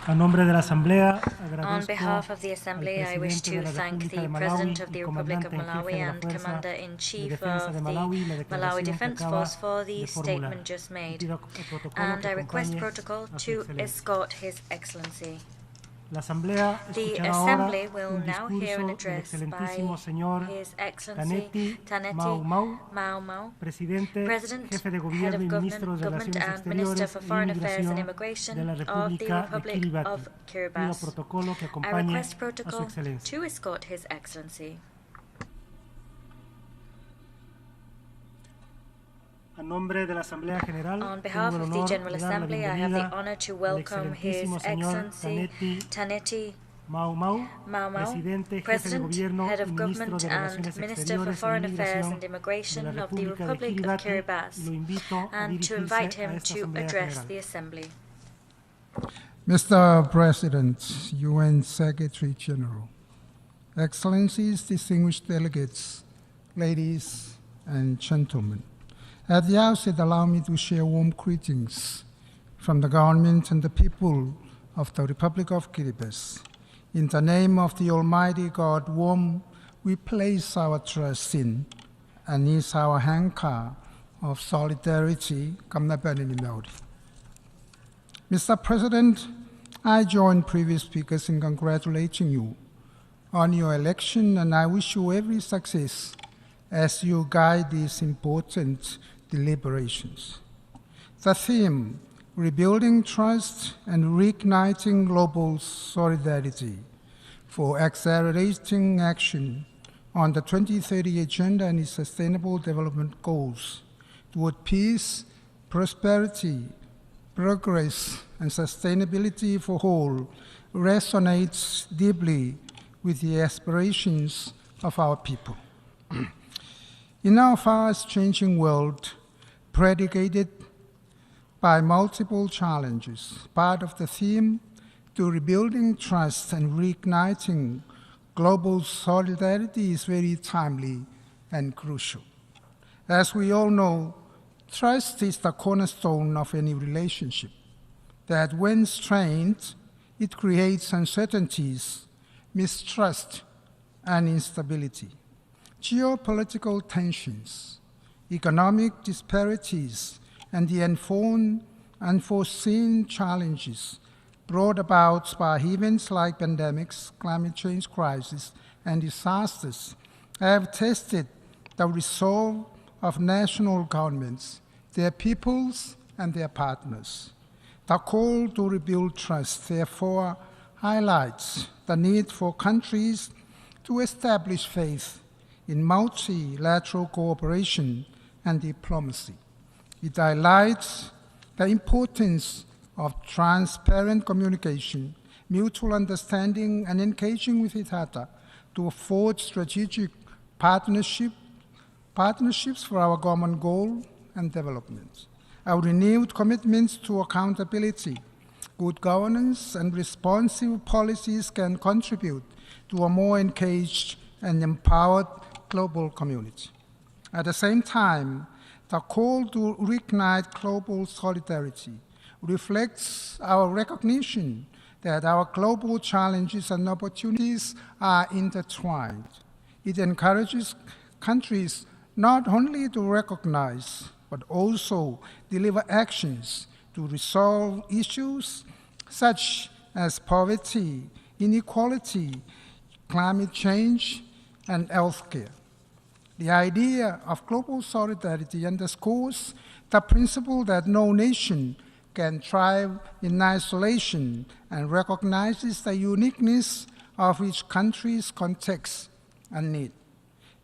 On behalf of the Assembly, I wish to thank the President of the Republic of Malawi and Commander-in-Chief of the Malawi Defense Force for the statement just made, and I request protocol to escort His Excellency. The Assembly will now hear an address by His Excellency Taneti Mau, President, Head of Government and Minister for Foreign Affairs and Immigration of the Republic of Kiribati. I request protocol to escort His Excellency. On behalf of the General Assembly, I have the honor to welcome His Excellency Tanetti Mau Mau, President, Head of Government and Minister for Foreign Affairs and Immigration of the Republic of Kiribati, and to invite him to address the Assembly. Mr. President, UN Secretary General, Excellencies, distinguished delegates, ladies and gentlemen, at the outset, allow me to share warm greetings from the government and the people of the Republic of Kiribati. In the name of the Almighty God, whom we place our trust in, and is our anchor of solidarity. Mr. President, I join previous speakers in congratulating you on your election, and I wish you every success as you guide these important deliberations. The theme, rebuilding trust and reigniting global solidarity for accelerating action on the 2030 Agenda and its Sustainable Development Goals toward peace, prosperity, progress, and sustainability for all resonates deeply with the aspirations of our people. In our fast-changing world, predicated by multiple challenges, part of the theme to rebuilding trust and reigniting global solidarity is very timely and crucial. As we all know, trust is the cornerstone of any relationship, that when strained, it creates uncertainties, mistrust, and instability. Geopolitical tensions, economic disparities, and the unforeseen challenges brought about by events like pandemics, climate change crisis, and disasters have tested the resolve of national governments, their peoples, and their partners. The call to rebuild trust, therefore, highlights the need for countries to establish faith in multilateral cooperation and diplomacy. It highlights the importance of transparent communication, mutual understanding, and engaging with each other to afford strategic partnerships for our common goal and development. Our renewed commitments to accountability, good governance, and responsive policies can contribute to a more engaged and empowered global community. At the same time, the call to reignite global solidarity reflects our recognition that our global challenges and opportunities are intertwined. It encourages countries not only to recognize, but also deliver actions to resolve issues such as poverty, inequality, climate change, and healthcare. The idea of global solidarity underscores the principle that no nation can thrive in isolation and recognizes the uniqueness of each country's context and need.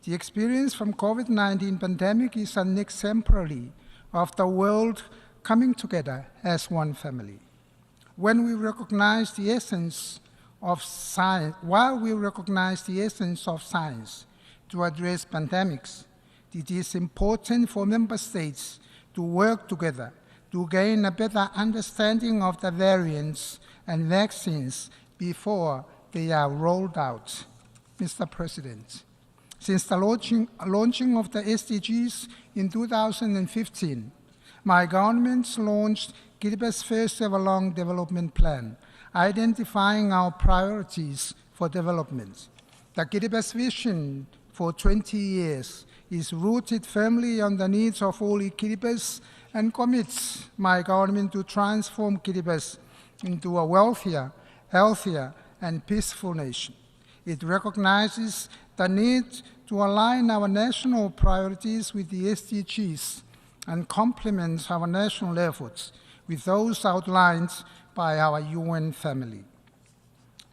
The experience from COVID-19 pandemic is an exemplary of the world coming together as one family. When we recognize the essence of science, while we recognize the essence of science to address pandemics, it is important for member states to work together to gain a better understanding of the variants and vaccines before they are rolled out. Mr. President, since the launching of the SDGs in 2015, my government launched Kiribati's first ever long development plan, identifying our priorities for development. The Kiribati vision for 20 years is rooted firmly on the needs of all Kiribatis and commits my government to transform Kiribati into a wealthier, healthier, and peaceful nation. It recognizes the need to align our national priorities with the SDGs and complements our national efforts with those outlined by our UN family.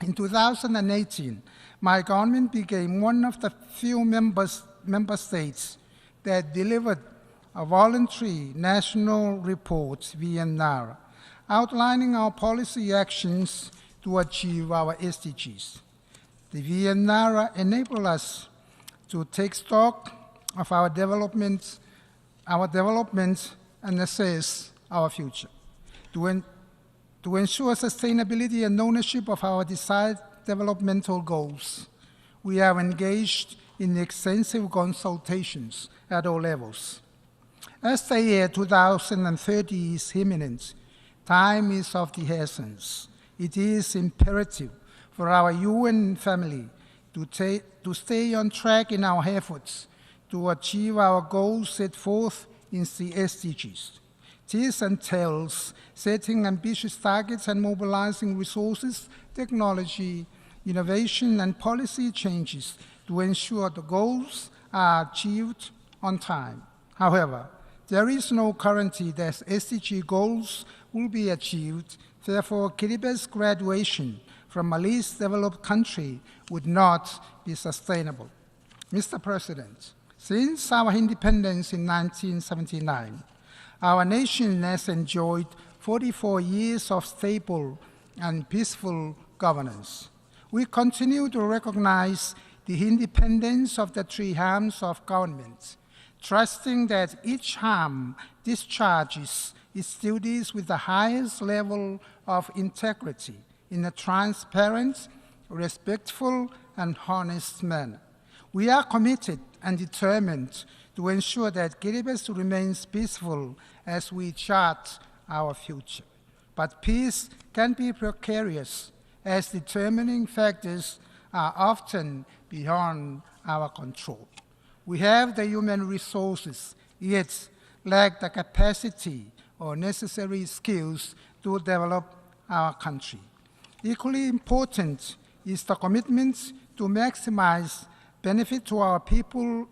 In 2018, my government became one of the few member states that delivered a voluntary national report, VNR, outlining our policy actions to achieve our SDGs. The VNR enables us to take stock of our development and assess our future. To ensure sustainability and ownership of our desired developmental goals, we are engaged in extensive consultations at all levels. As the year 2030 is imminent, time is of the essence. It is imperative for our UN family to stay on track in our efforts to achieve our goals set forth in the SDGs. This entails setting ambitious targets and mobilizing resources, technology, innovation, and policy changes to ensure the goals are achieved on time. However, there is no guarantee that SDG goals will be achieved. Therefore, Kiriba's graduation from a least developed country would not be sustainable. Mr. President, since our independence in 1979, our nation has enjoyed 44 years of stable and peaceful governance. We continue to recognize the independence of the three arms of government, trusting that each arm discharges its duties with the highest level of integrity in a transparent, respectful, and honest manner. We are committed and determined to ensure that Kiribati remains peaceful as we chart our future. But peace can be precarious, as determining factors are often beyond our control. We have the human resources, yet lack the capacity or necessary skills to develop our country. Equally important is the commitment to maximize benefit to our people,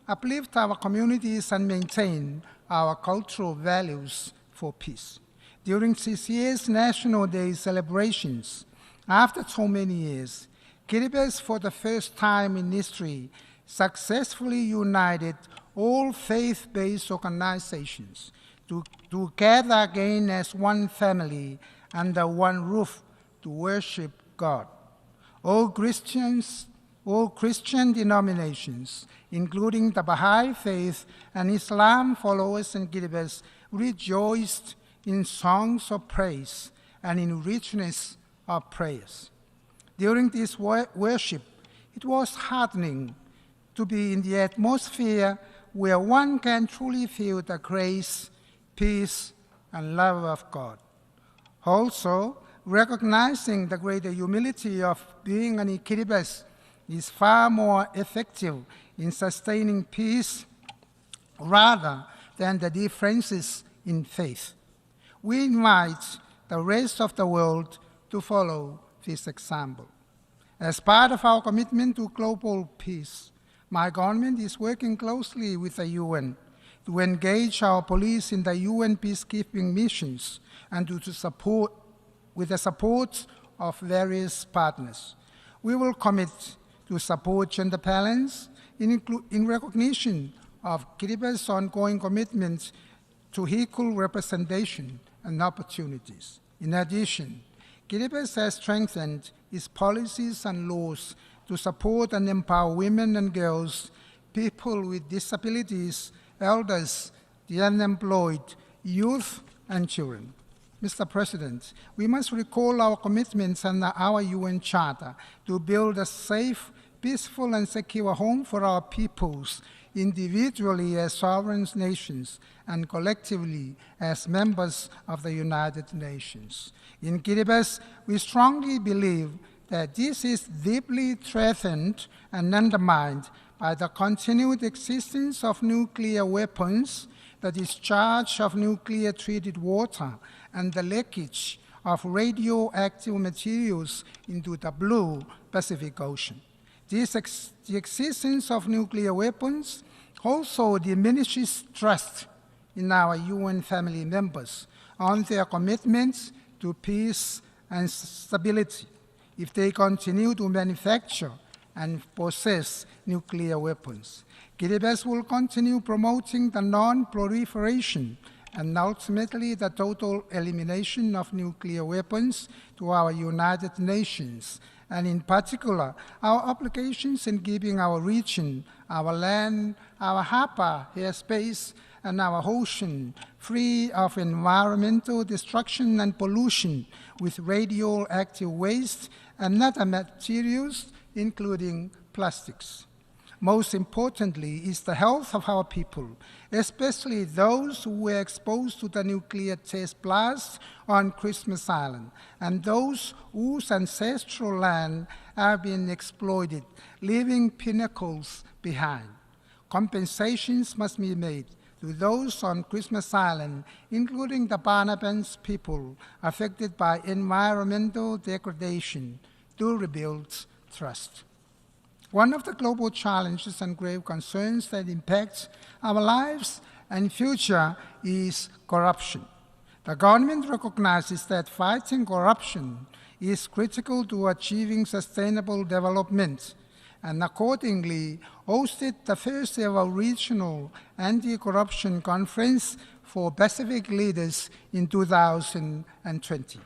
uplift our communities, and maintain our cultural values for peace. During this year's National Day celebrations, after so many years, Kiribati, for the first time in history, successfully united all faith-based organizations to gather again as one family under one roof to worship God. All Christian denominations, including the Baha'i faith and Islam followers in Kiribati, rejoiced in songs of praise and in richness of prayers. During this worship, it was heartening to be in the atmosphere where one can truly feel the grace, peace, and love of God. Also, recognizing the greater humility of being an Kiribati is far more effective in sustaining peace rather than the differences in faith. We invite the rest of the world to follow this example. As part of our commitment to global peace, my government is working closely with the UN to engage our police in the UN peacekeeping missions and with the support of various partners. We will commit to support gender balance in recognition of Kiribati's ongoing commitment to equal representation and opportunities. In addition, Kiribati has strengthened its policies and laws to support and empower women and girls, people with disabilities, elders, the unemployed, youth, and children. Mr. President, we must recall our commitments under our UN Charter to build a safe, peaceful, and secure home for our peoples, individually as sovereign nations and collectively as members of the United Nations. In Kiribati, we strongly believe that this is deeply threatened and undermined by the continued existence of nuclear weapons, the discharge of nuclear-treated water, and the leakage of radioactive materials into the blue Pacific Ocean. The existence of nuclear weapons also diminishes trust in our UN family members on their commitments to peace and stability. If they continue to manufacture and possess nuclear weapons. TVBS will continue promoting the non-proliferation and ultimately the total elimination of nuclear weapons to our United Nations, and in particular, our obligations in keeping our region, our land, our harbor, airspace, and our ocean free of environmental destruction and pollution with radioactive waste and other materials, including plastics. Most importantly is the health of our people, especially those who were exposed to the nuclear test blast on Christmas Island, and those whose ancestral land have been exploited, leaving pinnacles behind. Compensations must be made to those on Christmas Island, including the Barnabas people affected by environmental degradation, to rebuild trust. One of the global challenges and grave concerns that impact our lives and future is corruption. The government recognizes that fighting corruption is critical to achieving sustainable development, and accordingly hosted the first ever regional anti-corruption conference for Pacific leaders in 2020.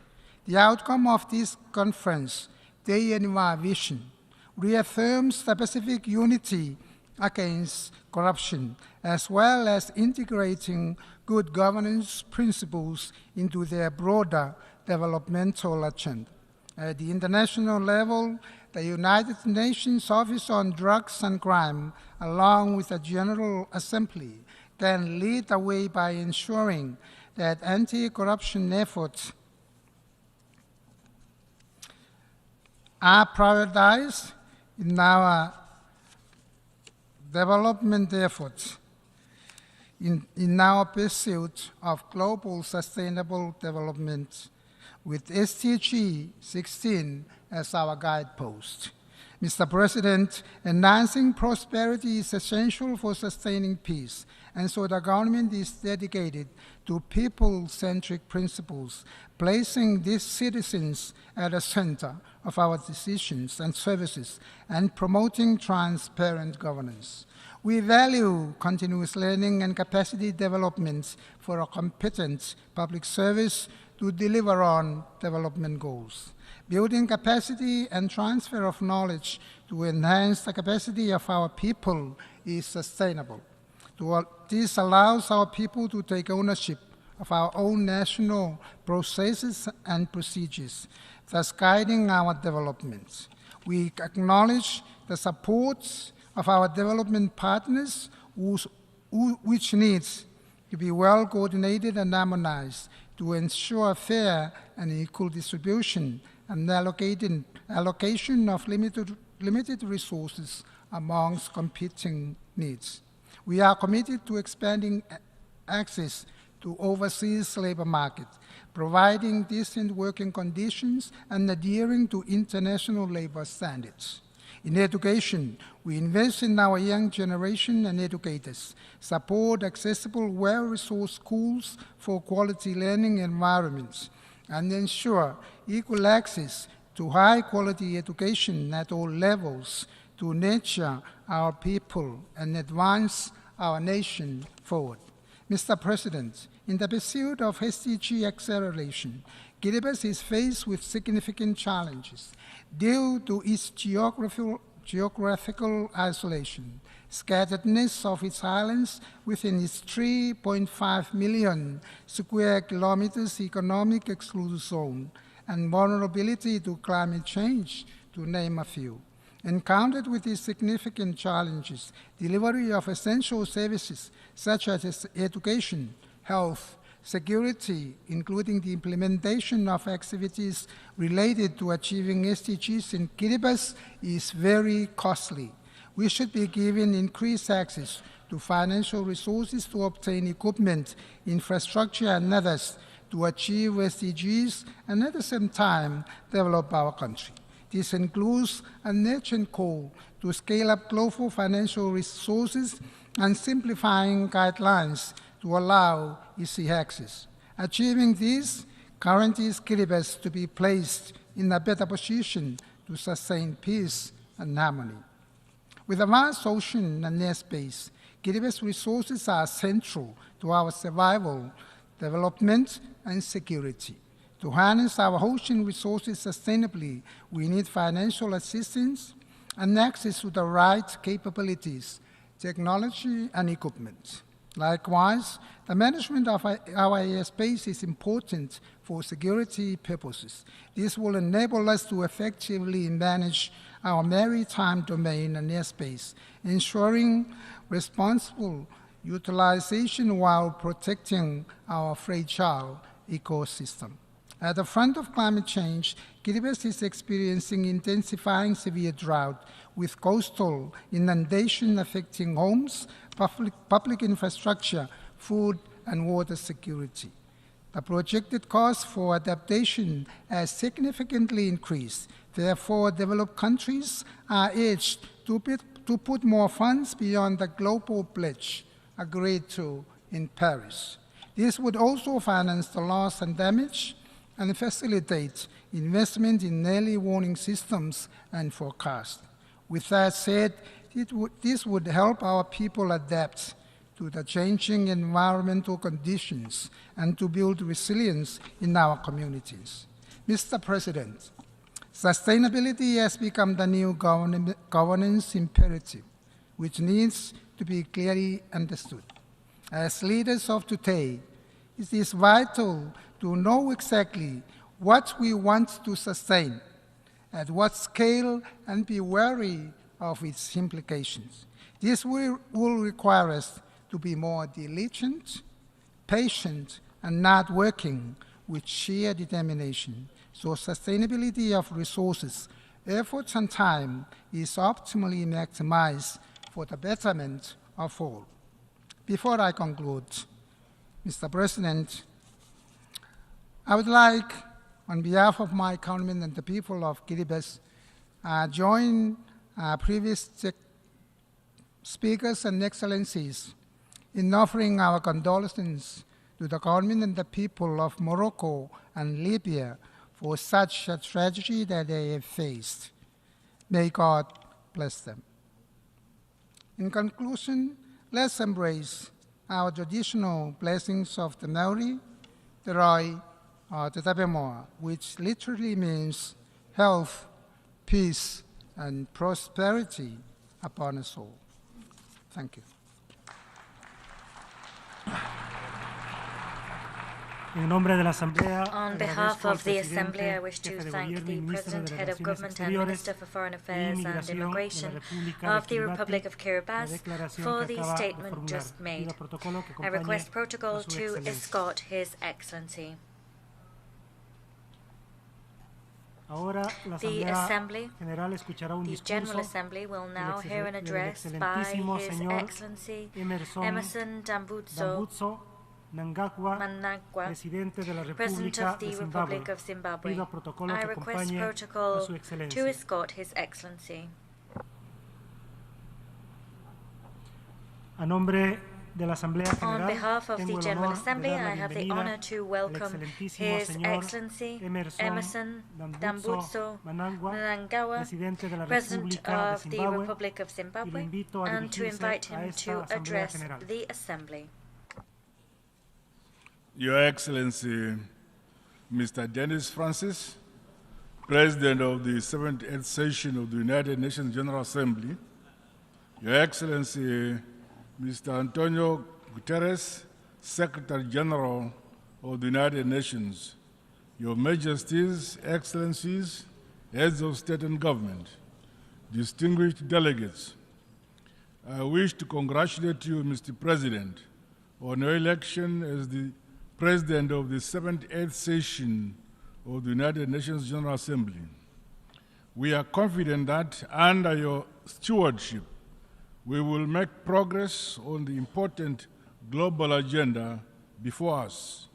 The outcome of this conference, Day Vision, reaffirms the Pacific unity against corruption, as well as integrating good governance principles into their broader developmental agenda. At the international level, the United Nations Office on Drugs and Crime, along with the General Assembly, can lead the way by ensuring that anti-corruption efforts are prioritized in our development efforts, in our pursuit of global sustainable development, with SDG 16 as our guidepost. Mr. President, enhancing prosperity is essential for sustaining peace, and so the government is dedicated to people-centric principles, placing these citizens at the center of our decisions and services, and promoting transparent governance. We value continuous learning and capacity development for a competent public service to deliver on development goals. Building capacity and transfer of knowledge to enhance the capacity of our people is sustainable. This allows our people to take ownership of our own national processes and procedures, thus guiding our development. We acknowledge the support of our development partners, which needs to be well coordinated and harmonized to ensure fair and equal distribution and allocation of limited resources amongst competing needs. We are committed to expanding access to overseas labor market, providing decent working conditions and adhering to international labor standards. In education, we invest in our young generation and educators, support accessible, well-resourced schools for quality learning environments, and ensure equal access to high-quality education at all levels to nurture our people and advance our nation forward. Mr. President, in the pursuit of SDG acceleration, TVBS is faced with significant challenges due to its geographical isolation, scatteredness of its islands within its 3.5 million square kilometers economic exclusive zone, and vulnerability to climate change, to name a few. Encountered with these significant challenges, delivery of essential services such as education, health, security, including the implementation of activities related to achieving SDGs in TVBS, is very costly. We should be given increased access to financial resources to obtain equipment, infrastructure, and others to achieve SDGs and at the same time develop our country. This includes an urgent call to scale up global financial resources and simplifying guidelines to allow easy access. Achieving this guarantees TVBS to be placed in a better position to sustain peace and harmony. With a vast ocean and airspace, Kiribati resources are central to our survival, development, and security. To harness our ocean resources sustainably, we need financial assistance and access to the right capabilities, technology, and equipment. Likewise, the management of our airspace is important for security purposes. This will enable us to effectively manage our maritime domain and airspace, ensuring responsible utilization while protecting our fragile ecosystem. At the front of climate change, Kiribati is experiencing intensifying severe drought, with coastal inundation affecting homes, public infrastructure, food, and water security. The projected cost for adaptation has significantly increased. Therefore, developed countries are urged to put more funds beyond the global pledge agreed to in Paris. This would also finance the loss and damage and facilitate investment in early warning systems and forecast. With that said, this would help our people adapt to the changing environmental conditions and to build resilience in our communities. Mr. President, sustainability has become the new governance imperative, which needs to be clearly understood. As leaders of today, it is vital to know exactly what we want to sustain, at what scale, and be wary of its implications. This will require us to be more diligent, patient, and not working with sheer determination, so sustainability of resources, efforts, and time is optimally maximized for the betterment of all. Before I conclude, Mr. President, I would like, on behalf of my countrymen and the people of Kiribati, join previous speakers and excellencies in offering our condolences to the government and the people of Morocco and Libya for such a tragedy that they have faced. May God bless them. In conclusion, let's embrace our traditional blessings of the Maori, the Roi, or the Tabemoa, which literally means health, peace, and prosperity upon us all. Thank you. On behalf of the Assembly, I wish to thank the President, Head of Government, and Minister for Foreign Affairs and Immigration of the Republic of Kiribati for the statement just made. I request protocol to escort His Excellency. The Assembly, the General Assembly, will now hear an address by His Excellency Emerson Dambudzo Mnangagwa, President of the Republic of Zimbabwe. I request protocol to escort His Excellency. On behalf of the General Assembly, I have the honor to welcome His Excellency Emerson Dambudzo Mnangagwa, President of the Republic of Zimbabwe, and to invite him to address the Assembly. Your Excellency, Mr. Dennis Francis, President of the 78th session of the United Nations General Assembly, Your Excellency, Mr. Antonio Guterres, Secretary General of the United Nations, Your Majesties, Excellencies, Heads of State and Government, distinguished delegates, I wish to congratulate you, Mr. President, on your election as the President of the 78th session of the United Nations General Assembly. We are confident that under your stewardship, we will make progress on the important global agenda before us.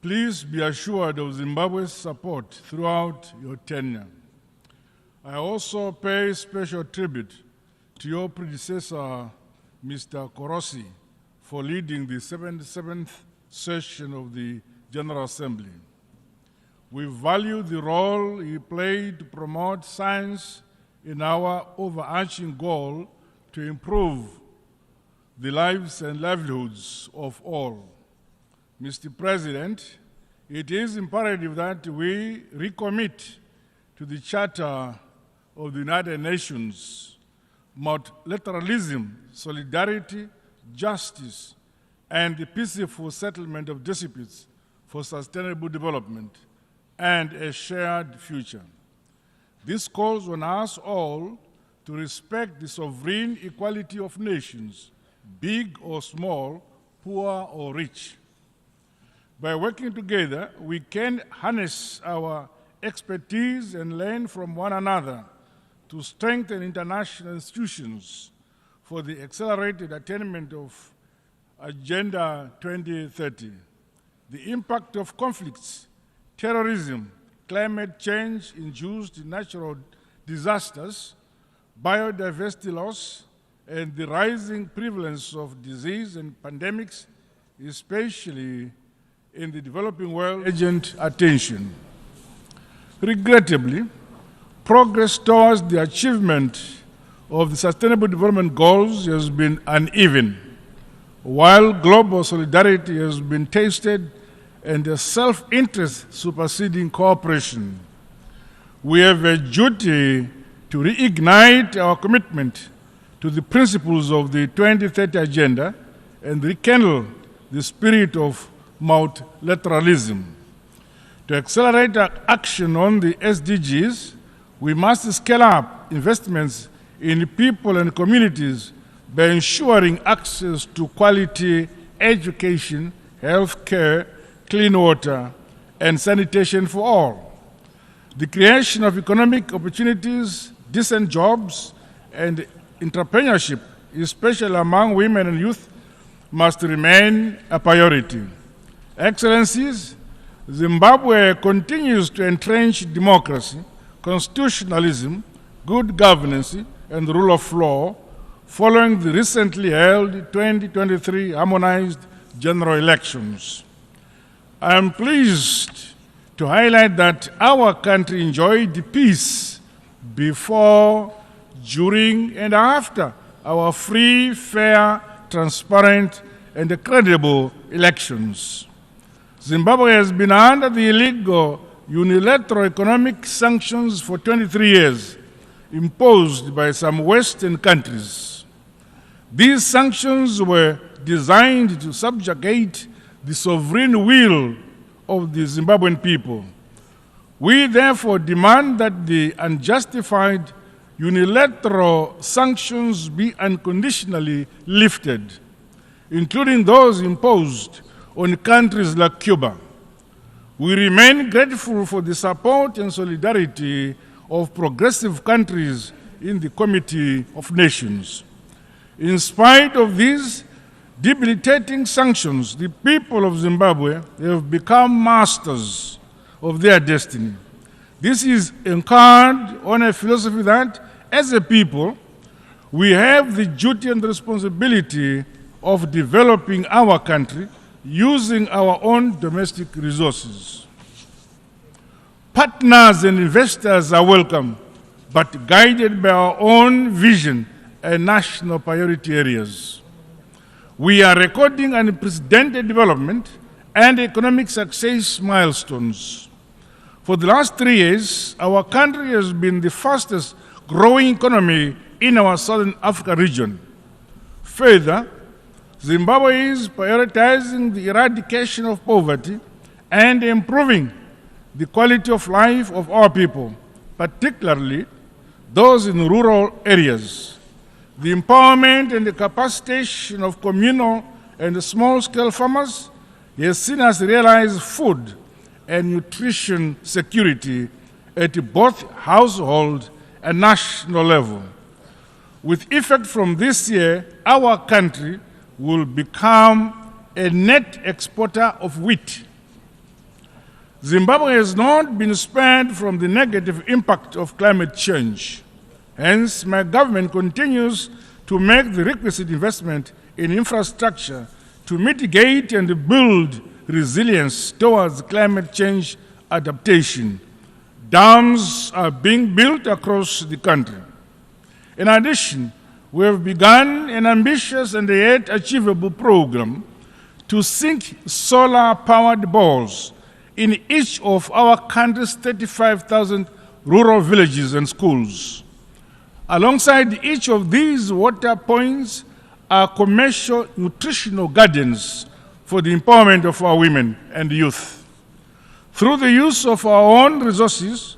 Please be assured of Zimbabwe's support throughout your tenure. I also pay special tribute to your predecessor, Mr. Korosi, for leading the 77th session of the General Assembly. We value the role he played to promote science, in our overarching goal to improve the lives and livelihoods of all. Mr. President, it is imperative that we recommit to the Charter of the United Nations multilateralism, solidarity, justice, and the peaceful settlement of disputes for sustainable development and a shared future. This calls on us all to respect the sovereign equality of nations, big or small, poor or rich. By working together, we can harness our expertise and learn from one another to strengthen international institutions for the accelerated attainment of Agenda 2030. The impact of conflicts, terrorism, climate change-induced natural disasters, biodiversity loss, and the rising prevalence of disease and pandemics, especially in the developing world, urgent attention. Regrettably, progress towards the achievement of the Sustainable Development Goals has been uneven, while global solidarity has been tasted and the self-interest superseding cooperation. We have a duty to reignite our commitment to the principles of the 2030 Agenda and rekindle the spirit of multilateralism. To accelerate our action on the SDGs, we must scale up investments in people and communities by ensuring access to quality education, health care, clean water, and sanitation for all. The creation of economic opportunities, decent jobs, and entrepreneurship, especially among women and youth, must remain a priority. Excellencies, Zimbabwe continues to entrench democracy, constitutionalism, good governance, and the rule of law following the recently held 2023 harmonized general elections. I am pleased to highlight that our country enjoyed peace before, during, and after our free, fair, transparent, and credible elections. Zimbabwe has been under the illegal unilateral economic sanctions for 23 years, imposed by some Western countries. These sanctions were designed to subjugate the sovereign will of the Zimbabwean people. We therefore demand that the unjustified unilateral sanctions be unconditionally lifted, including those imposed on countries like Cuba. We remain grateful for the support and solidarity of progressive countries in the Committee of Nations. In spite of these debilitating sanctions, the people of Zimbabwe have become masters of their destiny. This is anchored on a philosophy that, as a people, we have the duty and responsibility of developing our country using our own domestic resources. Partners and investors are welcome, but guided by our own vision and national priority areas. We are recording unprecedented development and economic success milestones. For the last 3 years, our country has been the fastest growing economy in our Southern Africa region. Further, Zimbabwe is prioritizing the eradication of poverty and improving the quality of life of our people, particularly those in rural areas. The empowerment and the capacitation of communal and small-scale farmers has seen us realize food and nutrition security at both household and national level. With effect from this year, our country will become a net exporter of wheat. Zimbabwe has not been spared from the negative impact of climate change. Hence, my government continues to make the requisite investment in infrastructure to mitigate and build resilience towards climate change adaptation. Dams are being built across the country. In addition, we have begun an ambitious and yet achievable program to sink solar-powered balls in each of our country's 35,000 rural villages and schools. Alongside each of these water points are commercial nutritional gardens for the empowerment of our women and youth. Through the use of our own resources,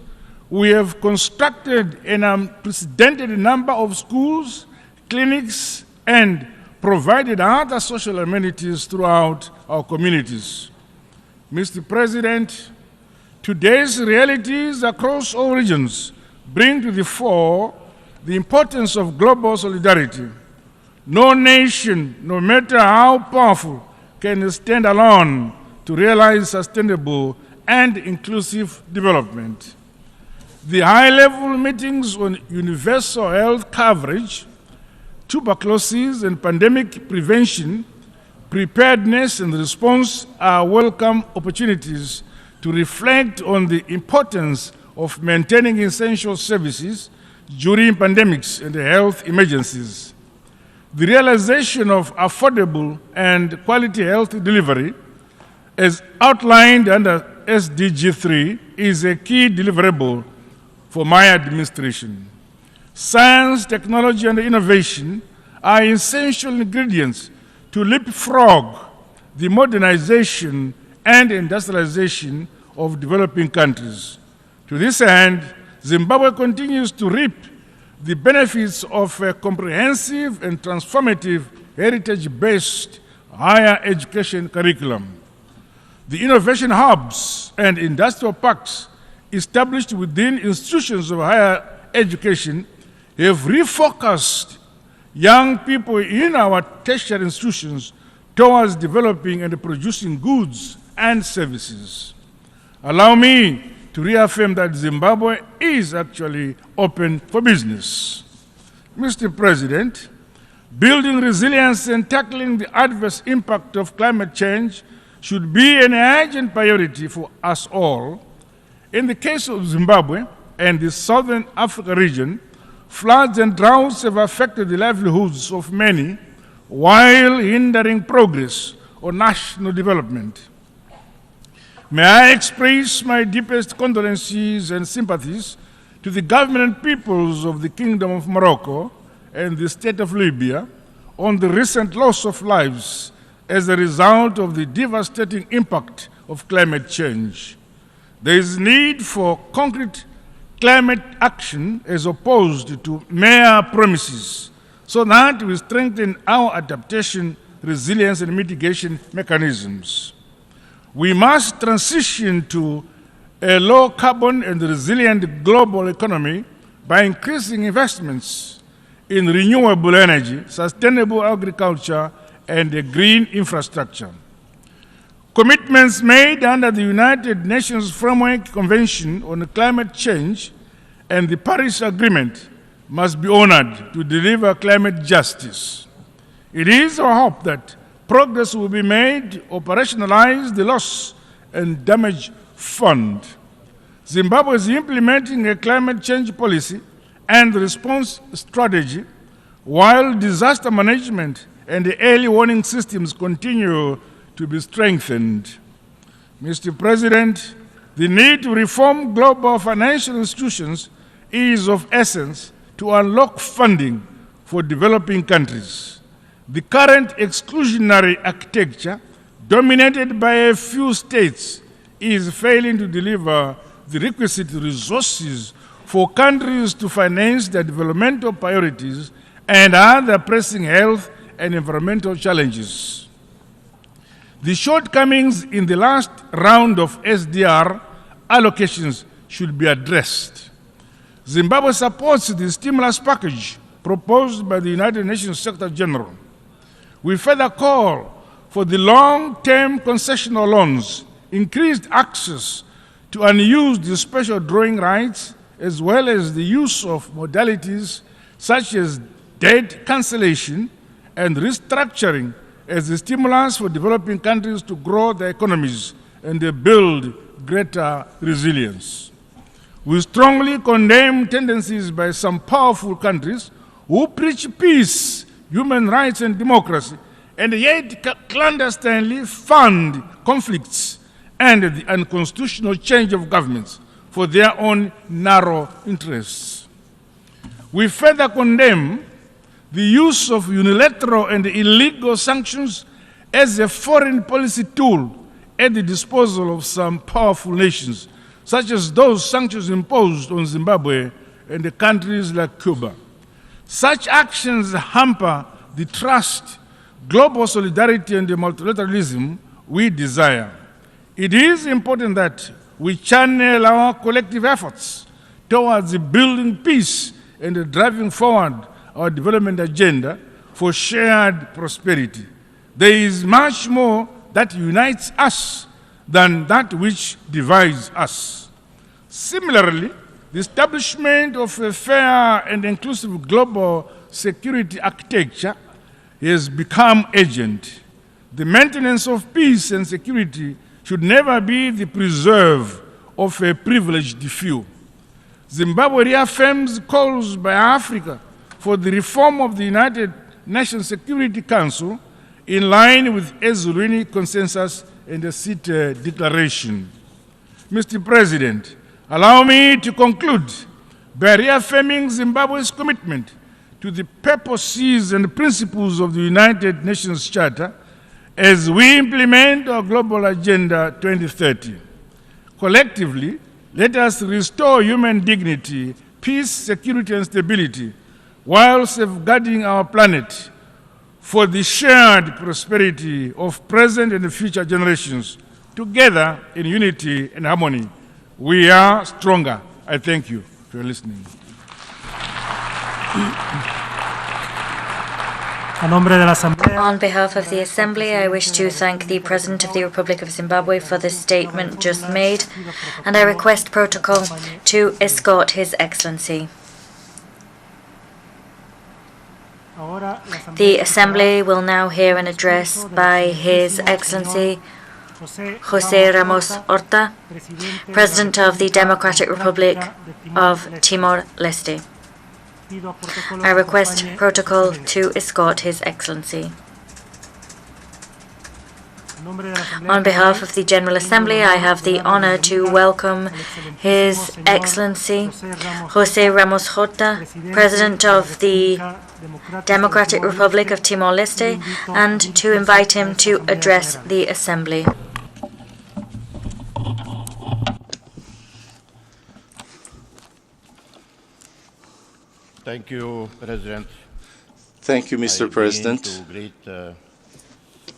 we have constructed an unprecedented number of schools, clinics, and provided other social amenities throughout our communities. Mr. President, today's realities across all regions bring to the fore the importance of global solidarity. No nation, no matter how powerful, can stand alone to realize sustainable and inclusive development. The high-level meetings on universal health coverage, tuberculosis and pandemic prevention, preparedness and response are welcome opportunities to reflect on the importance of maintaining essential services during pandemics and health emergencies. The realization of affordable and quality health delivery, as outlined under SDG 3, is a key deliverable for my administration. Science, technology, and innovation are essential ingredients to leapfrog the modernization and industrialization of developing countries. To this end, Zimbabwe continues to reap the benefits of a comprehensive and transformative heritage-based higher education curriculum. The innovation hubs and industrial parks established within institutions of higher education have refocused young people in our tertiary institutions towards developing and producing goods and services. Allow me to reaffirm that Zimbabwe is actually open for business. Mr. President, building resilience and tackling the adverse impact of climate change should be an urgent priority for us all. In the case of Zimbabwe and the Southern Africa region, floods and droughts have affected the livelihoods of many while hindering progress on national development. May I express my deepest condolences and sympathies to the government and peoples of the Kingdom of Morocco and the state of Libya on the recent loss of lives as a result of the devastating impact of climate change. There is need for concrete climate action as opposed to mere promises, so that we strengthen our adaptation, resilience, and mitigation mechanisms. We must transition to a low-carbon and resilient global economy by increasing investments in renewable energy, sustainable agriculture, and green infrastructure. Commitments made under the United Nations Framework Convention on Climate Change and the Paris Agreement must be honored to deliver climate justice. It is our hope that progress will be made to operationalize the loss and damage fund. Zimbabwe is implementing a climate change policy and response strategy, while disaster management and the early warning systems continue to be strengthened. Mr. President, the need to reform global financial institutions is of essence to unlock funding for developing countries. The current exclusionary architecture, dominated by a few states, is failing to deliver the requisite resources for countries to finance their developmental priorities and other pressing health and environmental challenges. The shortcomings in the last round of SDR allocations should be addressed. Zimbabwe supports the stimulus package proposed by the United Nations Secretary General. We further call for the long-term concessional loans, increased access to unused special drawing rights, as well as the use of modalities such as debt cancellation and restructuring as a stimulus for developing countries to grow their economies and build greater resilience. We strongly condemn tendencies by some powerful countries who preach peace, human rights, and democracy, and yet clandestinely fund conflicts and the unconstitutional change of governments for their own narrow interests. We further condemn the use of unilateral and illegal sanctions as a foreign policy tool at the disposal of some powerful nations, such as those sanctions imposed on Zimbabwe and the countries like Cuba. Such actions hamper the trust, global solidarity, and the multilateralism we desire. It is important that we channel our collective efforts towards building peace and driving forward our development agenda for shared prosperity. There is much more that unites us than that which divides us. Similarly, the establishment of a fair and inclusive global security architecture has become urgent. The maintenance of peace and security should never be the preserve of a privileged few. Zimbabwe reaffirms calls by Africa for the reform of the United Nations Security Council in line with Ezulwini Consensus and the CITE Declaration. Mr. President, allow me to conclude by reaffirming Zimbabwe's commitment to the purposes and principles of the United Nations Charter as we implement our Global Agenda 2030. Collectively, let us restore human dignity, peace, security, and stability while safeguarding our planet for the shared prosperity of present and future generations. Together in unity and harmony, we are stronger. I thank you for listening. On behalf of the Assembly, I wish to thank the President of the Republic of Zimbabwe for the statement just made, and I request protocol to escort His Excellency. The Assembly will now hear an address by His Excellency José Ramos Horta, President of the Democratic Republic of Timor-Leste. I request protocol to escort His Excellency. On behalf of the General Assembly, I have the honor to welcome His Excellency José Ramos Horta, President of the Democratic Republic of Timor-Leste, and to invite him to address the Assembly. Thank you, President. Thank you, Mr. President. To greet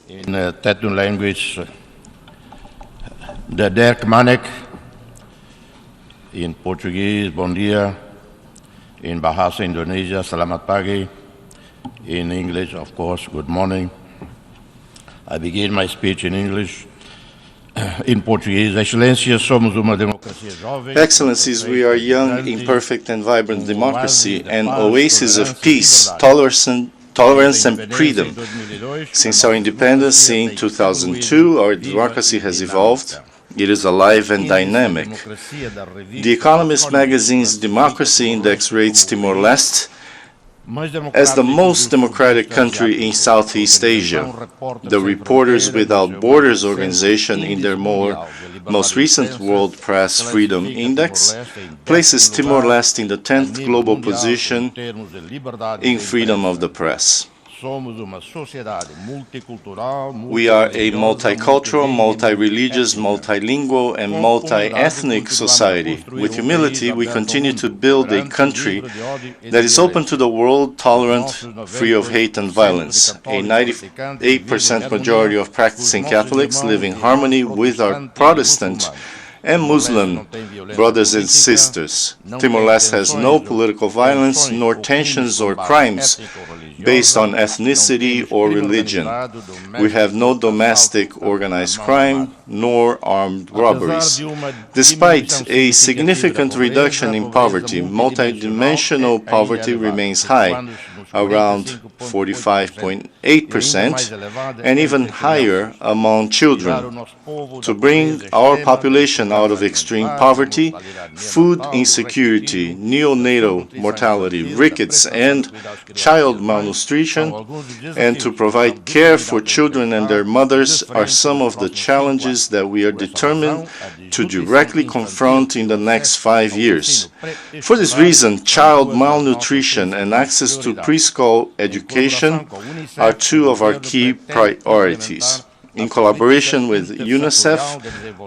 in Tetu language the Dirk Manek, in Portuguese, Bon dia, in Bahasa Indonesia, Selamat pagi, in English, of course, good morning. I begin my speech in English. In Portuguese, Excelências, somos uma democracia jovem. Excellencies, we are young, imperfect, and vibrant democracy, an oasis of peace, tolerance and freedom. Since our independence in 2002, our democracy has evolved. It is alive and dynamic. The Economist magazine's Democracy Index rates Timor-Leste as the most democratic country in Southeast Asia. The Reporters Without Borders organization, in their most recent World Press Freedom Index, places Timor-Leste in the 10th global position in freedom of the press. We are a multicultural, multi-religious, multilingual, and multi-ethnic society. With humility, we continue to build a country that is open to the world, tolerant, free of hate and violence. A 98% majority of practicing Catholics live in harmony with our Protestant and Muslim brothers and sisters. Timor-Leste has no political violence, nor tensions or crimes based on ethnicity or religion. We have no domestic organized crime, nor armed robberies. Despite a significant reduction in poverty, multidimensional poverty remains high. around 45.8%, and even higher among children. To bring our population out of extreme poverty, food insecurity, neonatal mortality, rickets, and child malnutrition, and to provide care for children and their mothers are some of the challenges that we are determined to directly confront in the next 5 years. For this reason, child malnutrition and access to preschool education are two of our key priorities. In collaboration with UNICEF,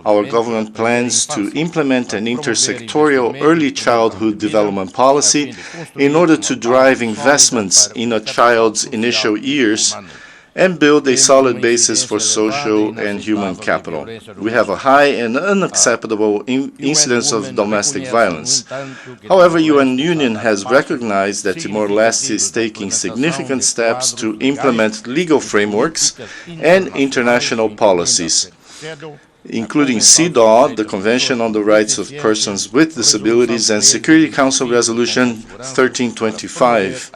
our government plans to implement an intersectoral early childhood development policy in order to drive investments in a child's initial years and build a solid basis for social and human capital. We have a high and unacceptable incidence of domestic violence. However, UN Union has recognized that Timor-Leste is taking significant steps to implement legal frameworks and international policies, including CEDAW, the Convention on the Rights of Persons with Disabilities, and Security Council Resolution 1325,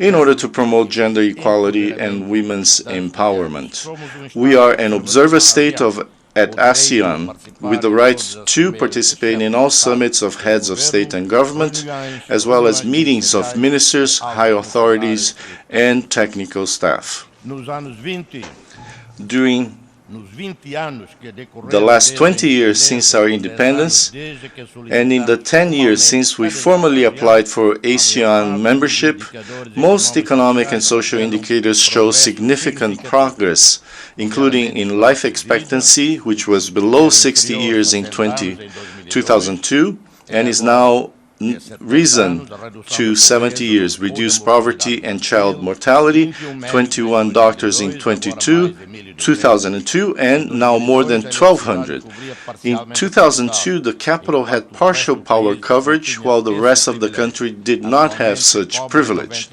in order to promote gender equality and women's empowerment. We are an observer state at ASEAN, with the right to participate in all summits of heads of state and government, as well as meetings of ministers, high authorities, and technical staff. During the last 20 years since our independence, and in the 10 years since we formally applied for ASEAN membership, most economic and social indicators show significant progress, including in life expectancy, which was below 60 years in 2002 and is now risen to 70 years, reduced poverty and child mortality, 21 doctors in 2002, and now more than 1,200. In 2002, the capital had partial power coverage, while the rest of the country did not have such privilege.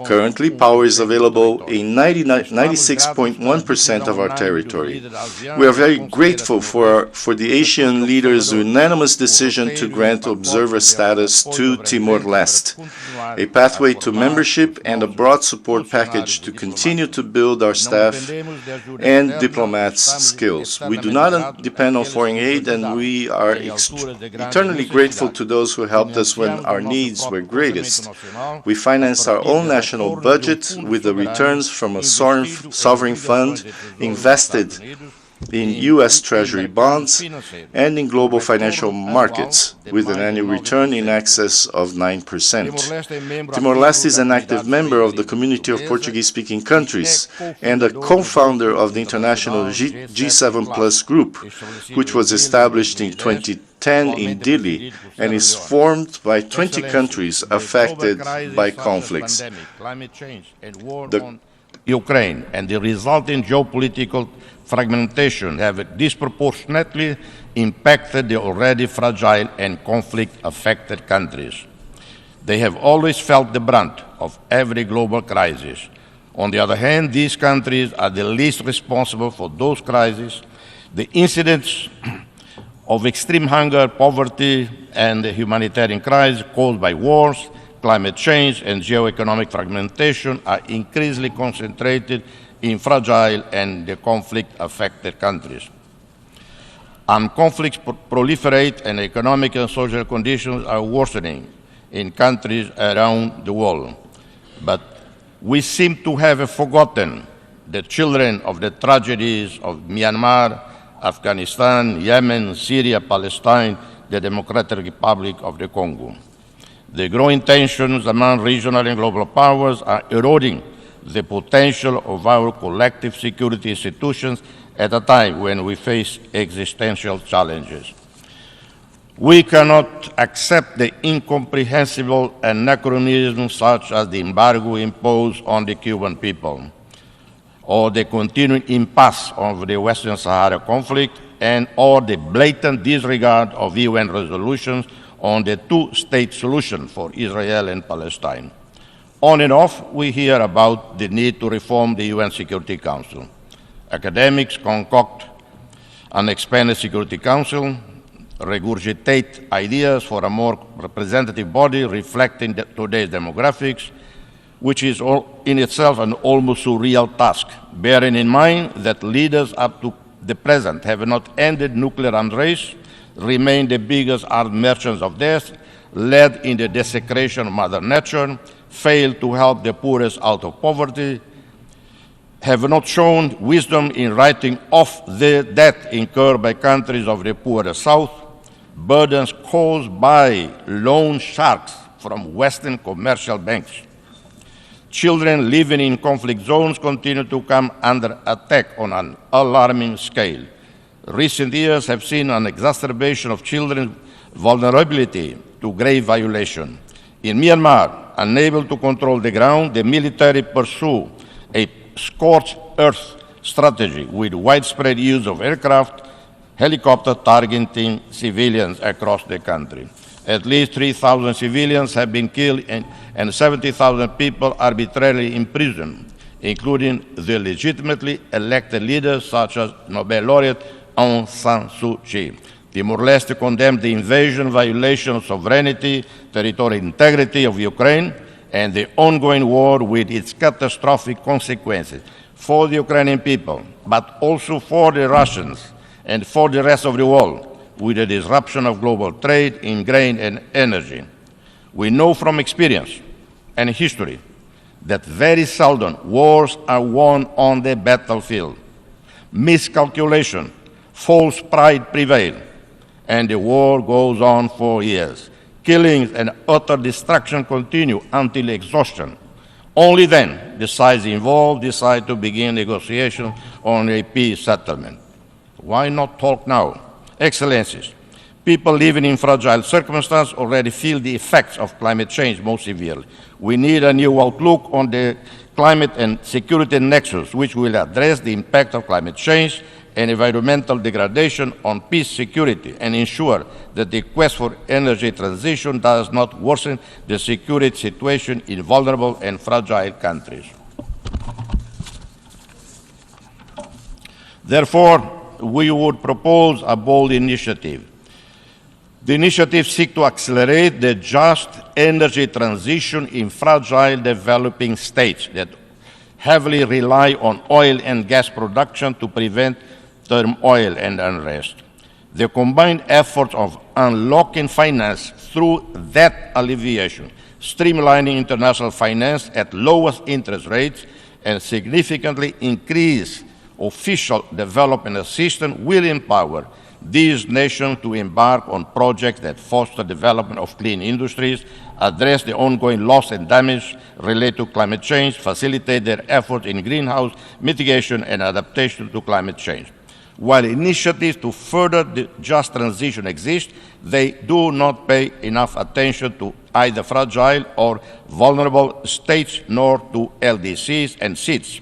Currently, power is available in 96.1% of our territory. We are very grateful for the Asian leaders' unanimous decision to grant observer status to Timor-Leste, a pathway to membership, and a broad support package to continue to build our staff and diplomats' skills. We do not depend on foreign aid, and we are eternally grateful to those who helped us when our needs were greatest. We finance our own national budget with the returns from a sovereign fund invested in U.S. Treasury bonds and in global financial markets, with an annual return in excess of 9%. Timor-Leste is an active member of the community of Portuguese-speaking countries and a co-founder of the international G7 Plus group, which was established in 2010 in Dili and is formed by 20 countries affected by conflicts. Ukraine and the resulting geopolitical fragmentation have disproportionately impacted the already fragile and conflict-affected countries. They have always felt the brunt of every global crisis. On the other hand, these countries are the least responsible for those crises. The incidents of extreme hunger, poverty, and the humanitarian crisis caused by wars, climate change, and geoeconomic fragmentation are increasingly concentrated in fragile and conflict-affected countries. Conflicts proliferate and economic and social conditions are worsening in countries around the world. But we seem to have forgotten the children of the tragedies of Myanmar, Afghanistan, Yemen, Syria, Palestine, the Democratic Republic of the Congo. The growing tensions among regional and global powers are eroding the potential of our collective security institutions at a time when we face existential challenges. We cannot accept the incomprehensible anachronisms such as the embargo imposed on the Cuban people, or the continuing impasse of the Western Sahara conflict, or the blatant disregard of UN resolutions on the two-state solution for Israel and Palestine. On and off, we hear about the need to reform the UN Security Council. Academics concoct an expanded Security Council, regurgitate ideas for a more representative body reflecting today's demographics. which is in itself an almost surreal task, bearing in mind that leaders up to the present have not ended nuclear arms race, remain the biggest arms merchants of death, led in the desecration of Mother Nature, failed to help the poorest out of poverty, have not shown wisdom in writing off the debt incurred by countries of the poorer South, burdens caused by loan sharks from Western commercial banks. Children living in conflict zones continue to come under attack on an alarming scale. Recent years have seen an exacerbation of children's vulnerability to grave violation. In Myanmar, unable to control the ground, the military pursue a scorched earth strategy with widespread use of aircraft, helicopter targeting civilians across the country. At least 3,000 civilians have been killed and 70,000 people arbitrarily imprisoned, including the legitimately elected leaders such as Nobel laureate Aung San Suu Kyi. Timor-Leste condemned the invasion, violation of sovereignty, territorial integrity of Ukraine, and the ongoing war with its catastrophic consequences for the Ukrainian people, but also for the Russians and for the rest of the world, with the disruption of global trade in grain and energy. We know from experience and history that very seldom wars are won on the battlefield. Miscalculation, false pride prevail, and the war goes on for years. Killings and utter destruction continue until exhaustion. Only then the sides involved decide to begin negotiations on a peace settlement. Why not talk now? Excellencies, people living in fragile circumstances already feel the effects of climate change most severely. We need a new outlook on the climate and security nexus, which will address the impact of climate change and environmental degradation on peace, security, and ensure that the quest for energy transition does not worsen the security situation in vulnerable and fragile countries. Therefore, we would propose a bold initiative. The initiative seeks to accelerate the just energy transition in fragile developing states that heavily rely on oil and gas production to prevent turmoil and unrest. The combined efforts of unlocking finance through debt alleviation, streamlining international finance at lowest interest rates, and significantly increase official development assistance will empower these nations to embark on projects that foster development of clean industries, address the ongoing loss and damage related to climate change, facilitate their efforts in greenhouse mitigation and adaptation to climate change. While initiatives to further the just transition exist, they do not pay enough attention to either fragile or vulnerable states nor to LDCs and SIDS.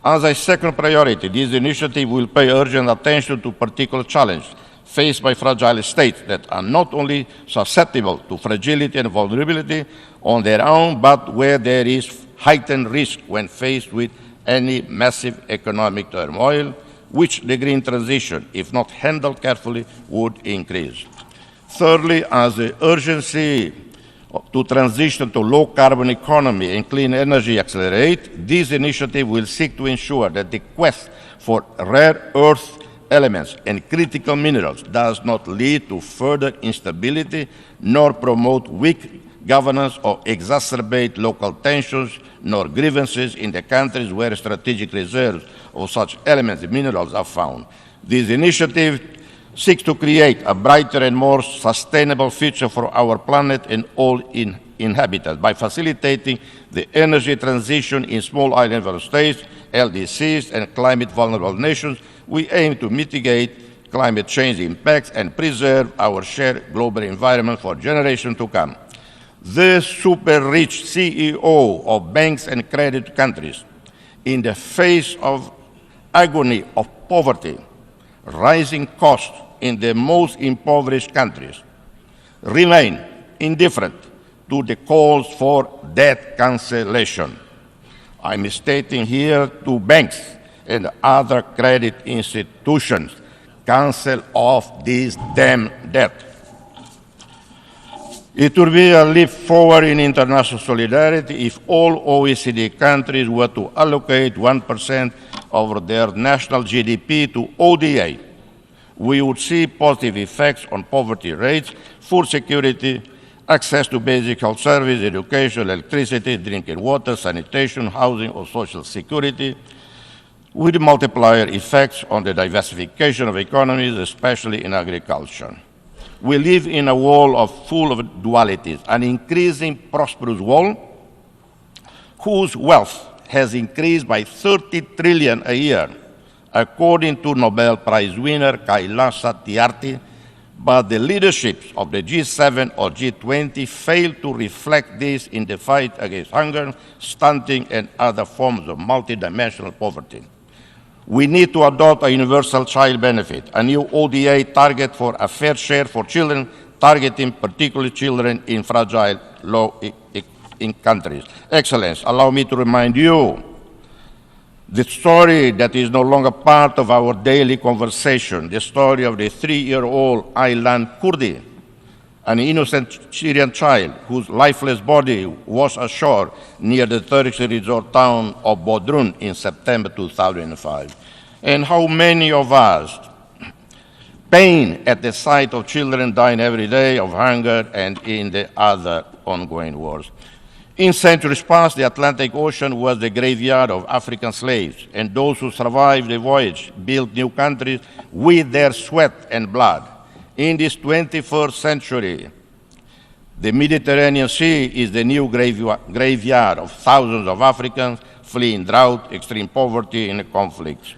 As a second priority, this initiative will pay urgent attention to particular challenges faced by fragile states that are not only susceptible to fragility and vulnerability on their own, but where there is heightened risk when faced with any massive economic turmoil, which the green transition, if not handled carefully, would increase. Thirdly, as the urgency to transition to low-carbon economy and clean energy accelerate, this initiative will seek to ensure that the quest for rare earth elements and critical minerals does not lead to further instability, nor promote weak governance or exacerbate local tensions, nor grievances in the countries where strategic reserves of such elements and minerals are found. This initiative seeks to create a brighter and more sustainable future for our planet and all inhabitants by facilitating the energy transition in small island states, LDCs, and climate-vulnerable nations. We aim to mitigate climate change impacts and preserve our shared global environment for generations to come. The super-rich CEO of banks and credit countries, in the face of agony of poverty, rising costs in the most impoverished countries, remain indifferent to the calls for debt cancellation. I'm stating here to banks and other credit institutions, cancel off this damn debt. It would be a leap forward in international solidarity if all OECD countries were to allocate 1% of their national GDP to ODA. We would see positive effects on poverty rates, food security, access to basic health services, education, electricity, drinking water, sanitation, housing, or social security, with multiplier effects on the diversification of economies, especially in agriculture. We live in a world full of dualities, an increasing prosperous world whose wealth has increased by 30 trillion a year, according to Nobel Prize winner Kailash Satyarthi, but the leaderships of the G7 or G20 fail to reflect this in the fight against hunger, stunting, and other forms of multidimensional poverty. We need to adopt a universal child benefit, a new ODA target for a fair share for children, targeting particularly children in fragile, low-income countries. Excellence, allow me to remind you the story that is no longer part of our daily conversation, the story of the 3-year-old Aylan Kurdi, an innocent Syrian child whose lifeless body washed ashore near the Turkish resort town of Bodrum in September 2005. And how many of us pain at the sight of children dying every day of hunger and in the other ongoing wars. In centuries past, the Atlantic Ocean was the graveyard of African slaves, and those who survived the voyage built new countries with their sweat and blood. In this 21st century, the Mediterranean Sea is the new graveyard of thousands of Africans fleeing drought, extreme poverty, and conflicts.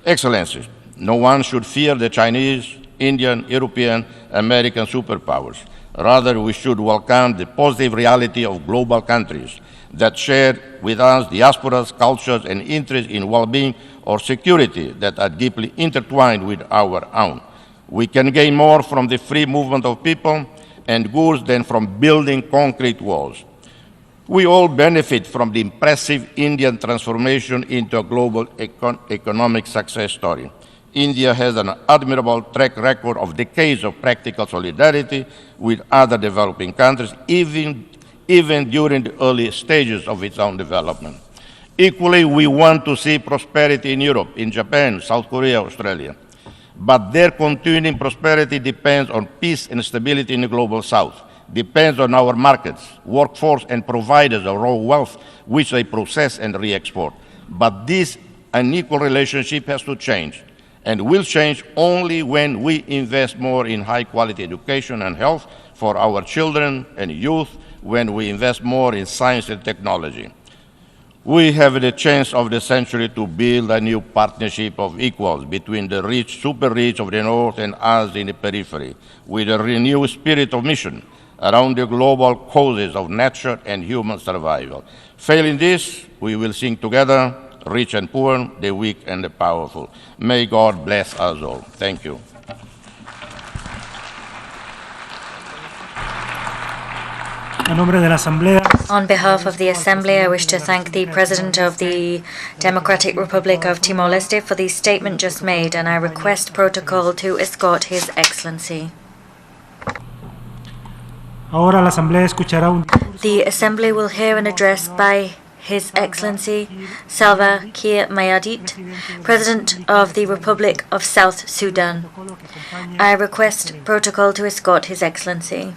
Excellencies, no one should fear the Chinese, Indian, European, American superpowers. Rather, we should welcome the positive reality of global countries that share with us diasporas, cultures, and interests in well-being or security that are deeply intertwined with our own. We can gain more from the free movement of people and goods than from building concrete walls. We all benefit from the impressive Indian transformation into a global economic success story. India has an admirable track record of decades of practical solidarity with other developing countries, even during the early stages of its own development. Equally, we want to see prosperity in Europe, in Japan, South Korea, Australia. But their continuing prosperity depends on peace and stability in the global South, depends on our markets, workforce, and providers of raw wealth, which they process and re-export. But this unequal relationship has to change, and will change only when we invest more in high-quality education and health for our children and youth, when we invest more in science and technology. We have the chance of the century to build a new partnership of equals between the rich, super rich of the North and us in the periphery, with a renewed spirit of mission around the global causes of nature and human survival. Failing this, we will sing together, rich and poor, the weak and the powerful. May God bless us all. Thank you. On behalf of the Assembly, I wish to thank the President of the Democratic Republic of Timor-Leste for the statement just made, and I request protocol to escort His Excellency. The Assembly will hear an address by His Excellency Salva Kiir Mayardit, President of the Republic of South Sudan. I request protocol to escort His Excellency.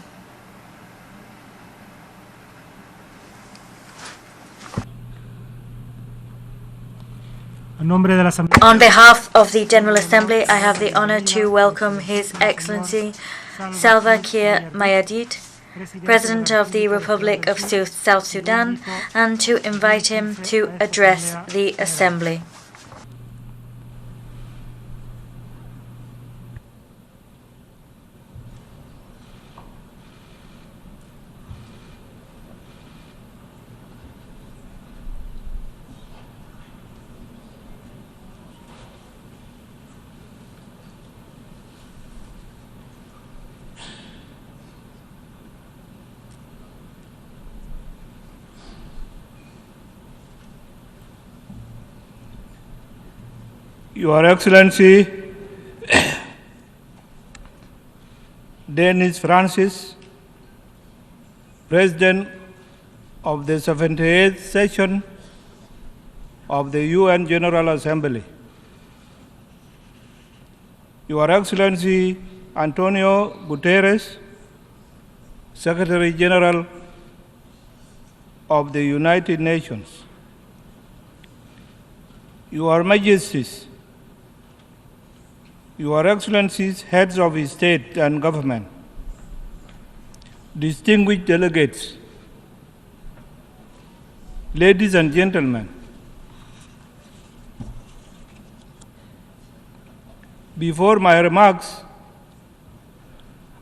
On behalf of the General Assembly, I have the honor to welcome His Excellency Salva Kiir Mayardit, President of the Republic of South Sudan, and to invite him to address the Assembly. Your Excellency Denis Francis, President of the 78th session of the UN General Assembly, Your Excellency Antonio Guterres, Secretary General of the United Nations, Your Majesties, Your Excellencies, Heads of State and Government, distinguished delegates, ladies and gentlemen, before my remarks,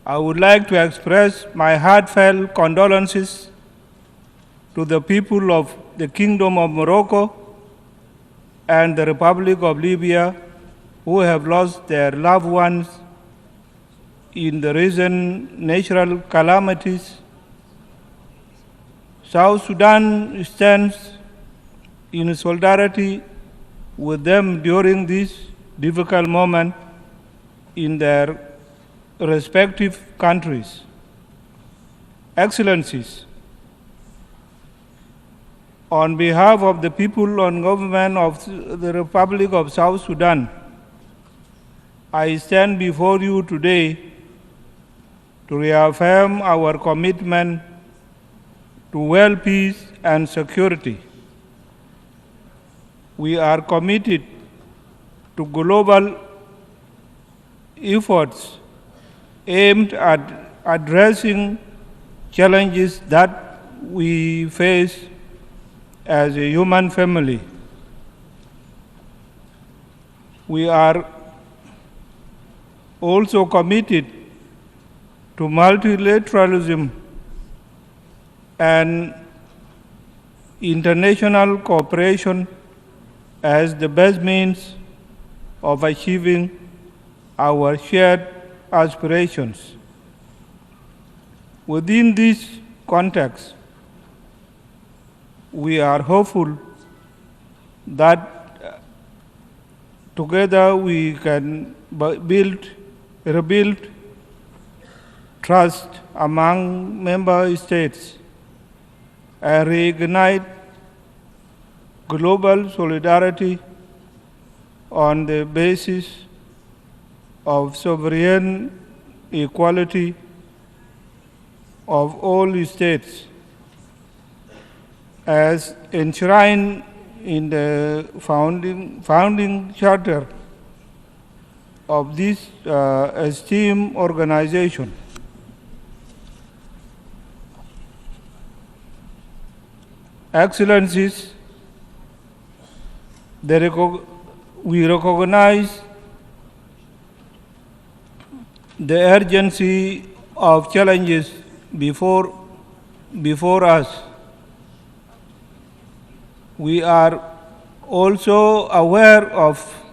I would like to express my heartfelt condolences to the people of the Kingdom of Morocco and the Republic of Libya who have lost their loved ones in the recent natural calamities. South Sudan stands in solidarity with them during this difficult moment in their respective countries. Excellencies, on behalf of the people and government of the Republic of South Sudan, I stand before you today to reaffirm our commitment to world peace and security. We are committed to global efforts aimed at addressing challenges that we face as a human family. We are also committed to multilateralism and international cooperation as the best means of achieving our shared aspirations. Within this context, we are hopeful that together we can rebuild trust among member states and reignite global solidarity on the basis of sovereign equality of all states as enshrined in the founding charter of this esteemed organization. Excellencies, we recognize the urgency of challenges before us. We are also aware of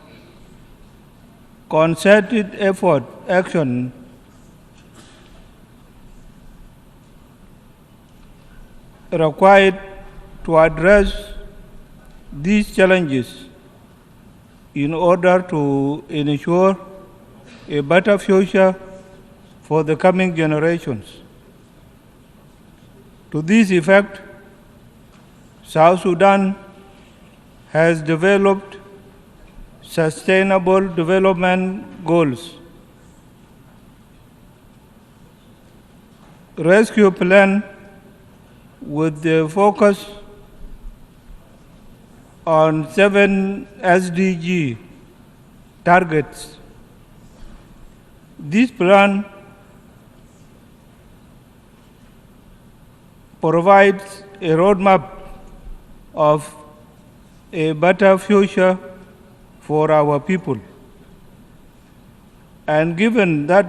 concerted action required to address these challenges in order to ensure a better future for the coming generations. To this effect, South Sudan has developed sustainable development goals, rescue plan with the focus on 7 SDG targets. This plan provides a roadmap of a better future for our people. And given that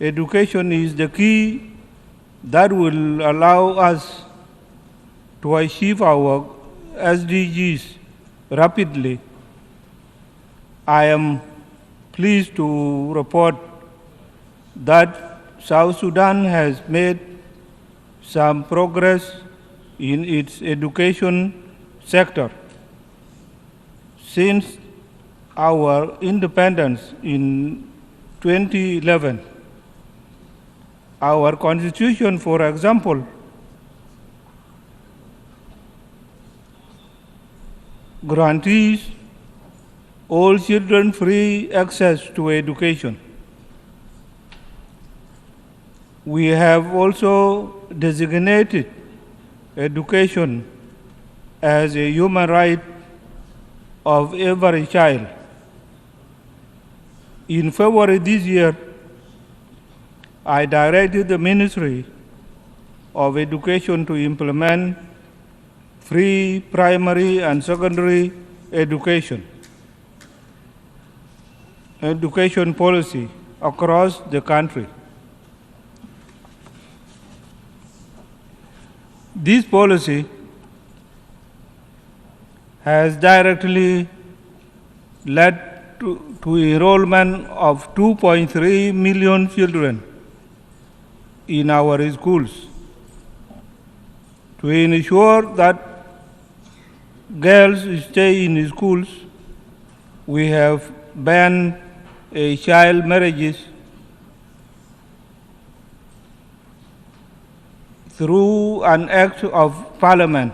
education is the key that will allow us to achieve our SDGs rapidly, I am pleased to report that South Sudan has made some progress in its education sector since our independence in 2011. Our Constitution, for example, guarantees all children free access to education. We have also designated education as a human right of every child. In February this year, I directed the Ministry of Education to implement free primary and secondary education policy across the country. This policy has directly led to enrollment of 2.3 million children in our schools. To ensure that girls stay in schools, we have banned child marriages through an act of parliament.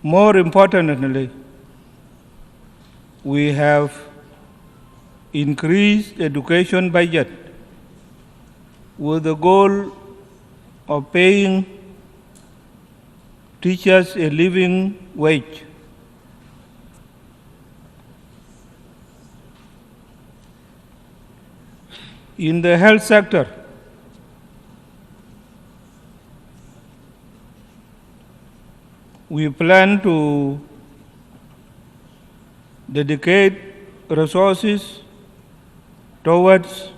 More importantly, we have increased education budget with the goal of paying teachers a living wage. In the health sector, we plan to dedicate resources towards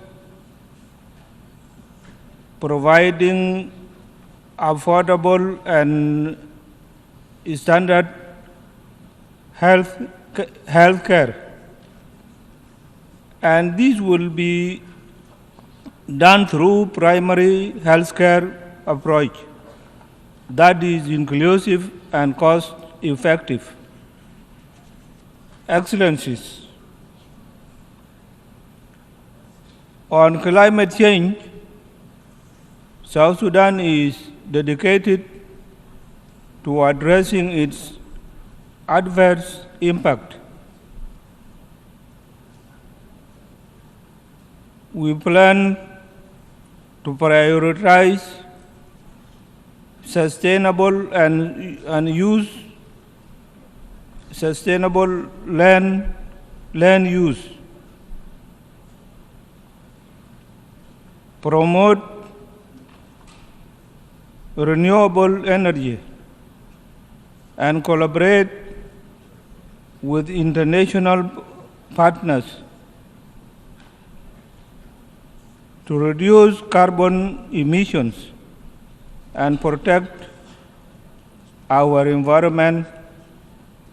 providing affordable and standard health care. And this will be done through primary health care approach that is inclusive and cost-effective. Excellencies, on climate change, South Sudan is dedicated to addressing its adverse impact. We plan to prioritize sustainable and use sustainable land use, promote renewable energy, and collaborate with international partners to reduce carbon emissions and protect our environment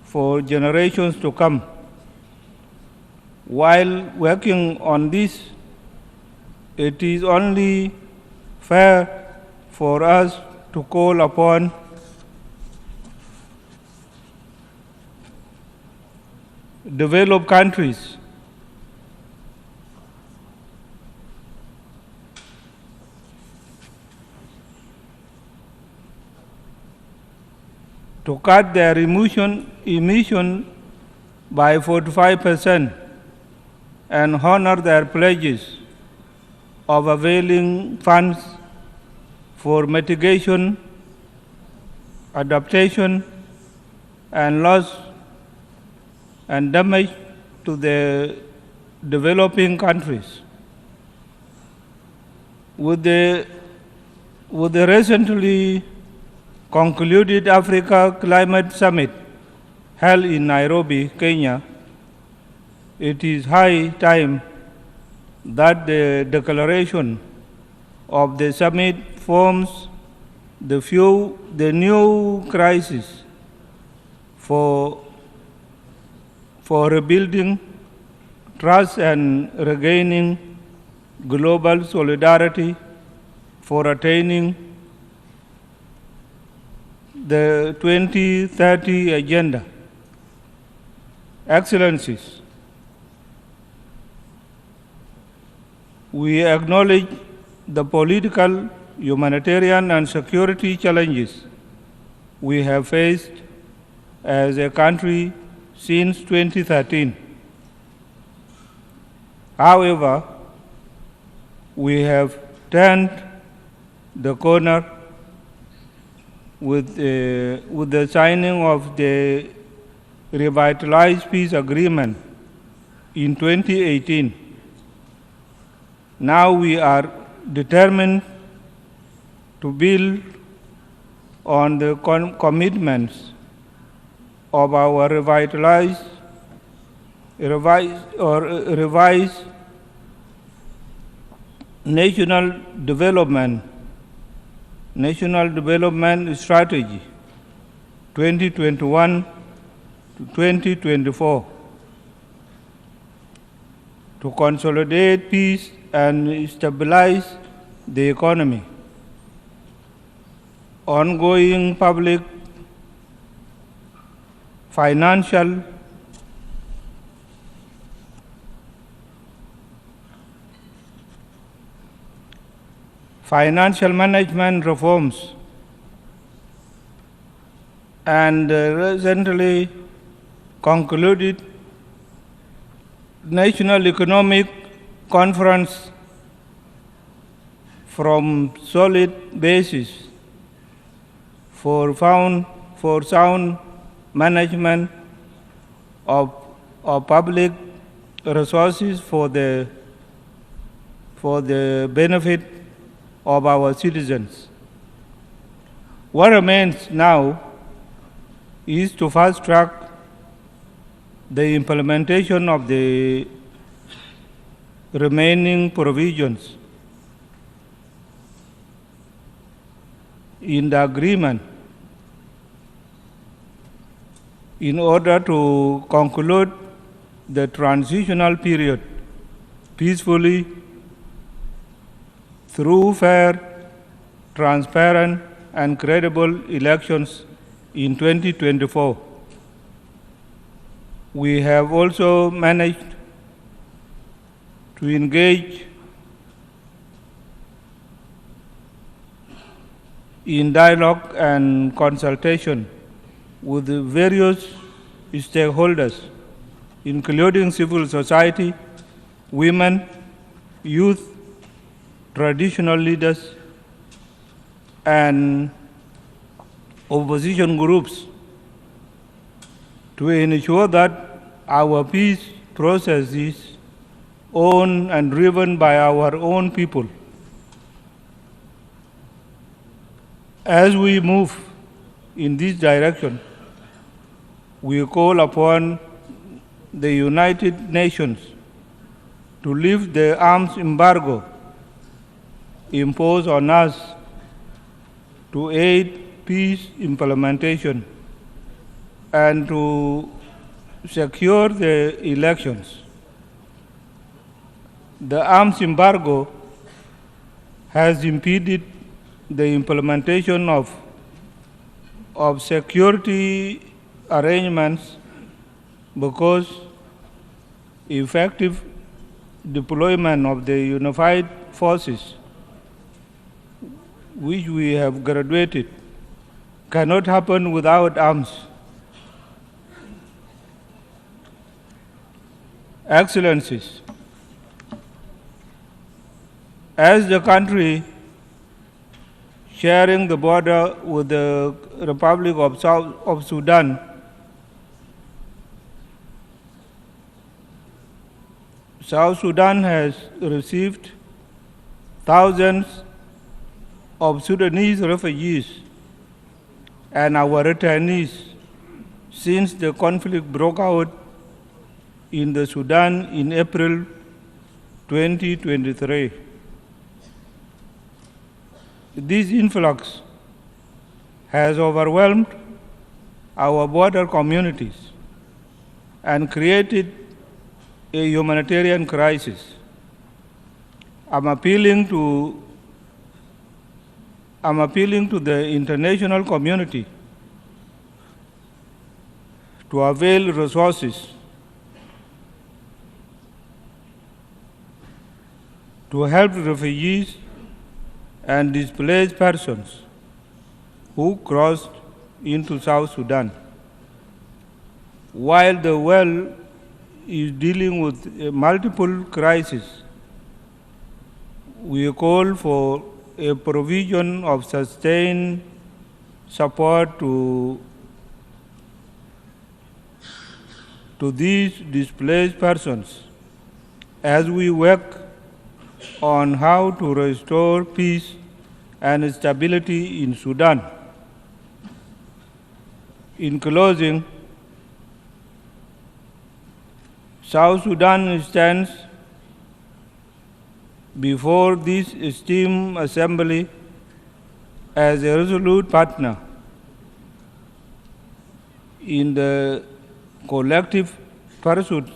for generations to come. While working on this, it is only fair for us to call upon developed countries to cut their emission by 45% and honor their pledges of availing funds for mitigation, adaptation, and loss and damage to the developing countries. With the recently concluded Africa Climate Summit held in Nairobi, Kenya, it is high time that the declaration of the summit forms the new crisis for rebuilding trust and regaining global solidarity for attaining the 2030 Agenda. Excellencies, we acknowledge the political, humanitarian, and security challenges we have faced as a country since 2013. However, we have turned the corner with the signing of the revitalized peace agreement in 2018. Now we are determined to build on the commitments of our revised national development strategy 2021 to 2024 to consolidate peace and stabilize the economy. Ongoing public, financial, management reforms, and recently concluded National Economic Conference from solid basis for sound management of public resources for the benefit of our citizens. What remains now is to fast-track the implementation of the remaining provisions in the agreement in order to conclude the transitional period peacefully through fair, transparent, and credible elections in 2024. We have also managed to engage in dialogue and consultation with the various stakeholders, including civil society, women, youth, traditional leaders, and opposition groups to ensure that our peace process is owned and driven by our own people. As we move in this direction, we call upon the United Nations to lift the arms embargo imposed on us to aid peace implementation and to secure the elections. The arms embargo has impeded the implementation of security arrangements because effective deployment of the unified forces which we have graduated cannot happen without arms. Excellencies, as the country sharing the border with the Republic of Sudan, South Sudan has received thousands of Sudanese refugees and our returnees since the conflict broke out in the Sudan in April 2023. This influx has overwhelmed our border communities and created a humanitarian crisis. I'm appealing to the international community to avail resources to help refugees and displaced persons who crossed into South Sudan. While the world is dealing with multiple crises, we call for a provision of sustained support to these displaced persons as we work on how to restore peace and stability in Sudan. In closing, South Sudan stands before this esteemed assembly as a resolute partner in the collective pursuit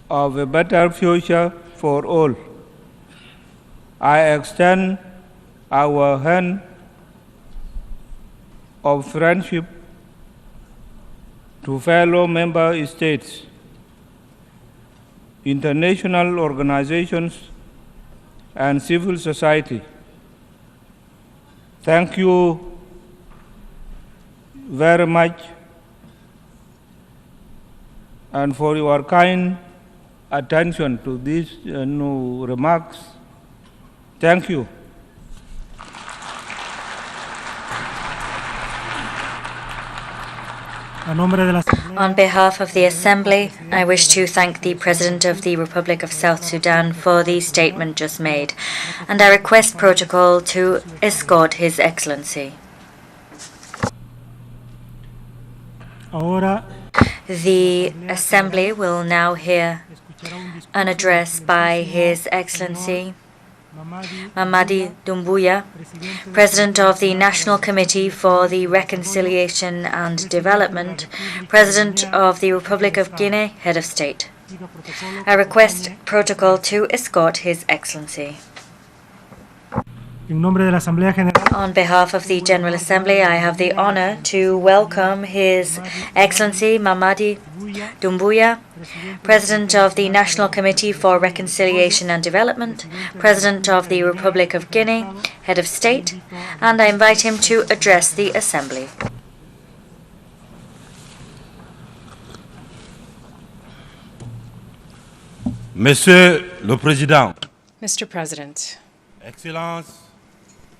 of a better future for all. I extend our hand of friendship to fellow member states, international organizations, and civil society. Thank you very much and for your kind attention to these new remarks. Thank you. On behalf of the Assembly, I wish to thank the President of the Republic of South Sudan for the statement just made, and I request protocol to escort His Excellency. The Assembly will now hear an address by His Excellency Mamadi Doumbouya, President of the National Committee for the Reconciliation and Development, President of the Republic of Guinea, Head of State. I request protocol to escort His Excellency. On behalf of the General Assembly, I have the honor to welcome His Excellency Mamadi Doumbouya, President of the National Committee for Reconciliation and Development, President of the Republic of Guinea, Head of State, and I invite him to address the Assembly. Monsieur le Président, Mr. President,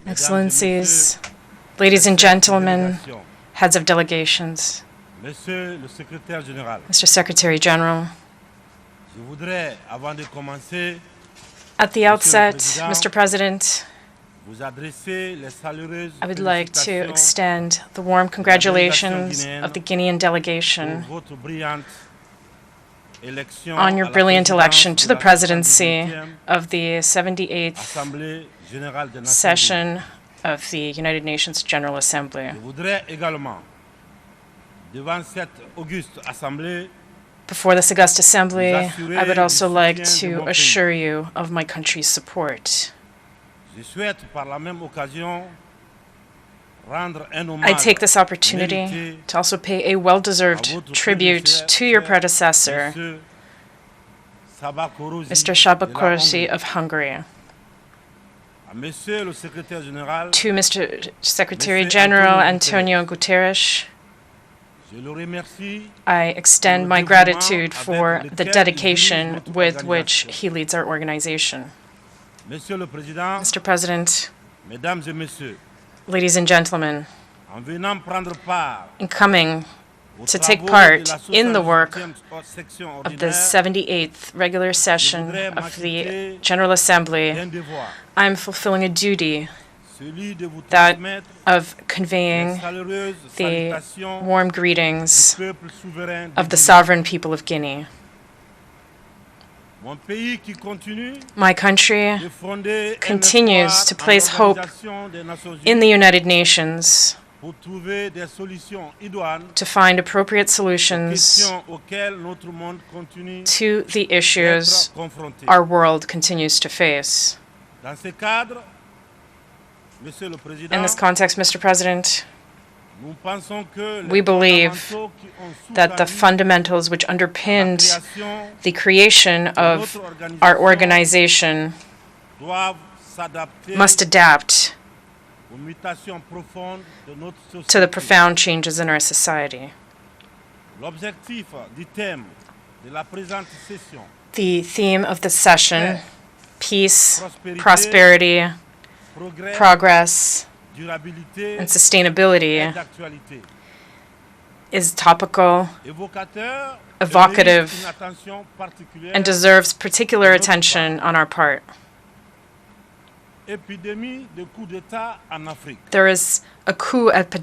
Excellencies, ladies and gentlemen, heads of delegations, Mr. Secretary General, at the outset, Mr. President, I would like to extend the warm congratulations of the Guinean delegation on your brilliant election to the presidency of the 78th session of the United Nations General Assembly. Before this august assembly, I would also like to assure you of my country's support. I take this opportunity to also pay a well-deserved tribute to your predecessor, Mr. Shabakoursi of Hungary. To Mr. Secretary General Antonio Guterres, I extend my gratitude for the dedication with which he leads our organization. Mr. President, ladies and gentlemen, in coming to take part in the work of the 78th regular session of the General Assembly, I'm fulfilling a duty, that of conveying the warm greetings of the sovereign people of Guinea. My country continues to place hope in the United Nations to find appropriate solutions to the issues our world continues to face. In this context, Mr. President, we believe that the fundamentals which underpinned the creation of our organization must adapt to the profound changes in our society. The theme of the session, peace, prosperity, progress, and sustainability, is topical, evocative, and deserves particular attention on our part. There is a coup epidemic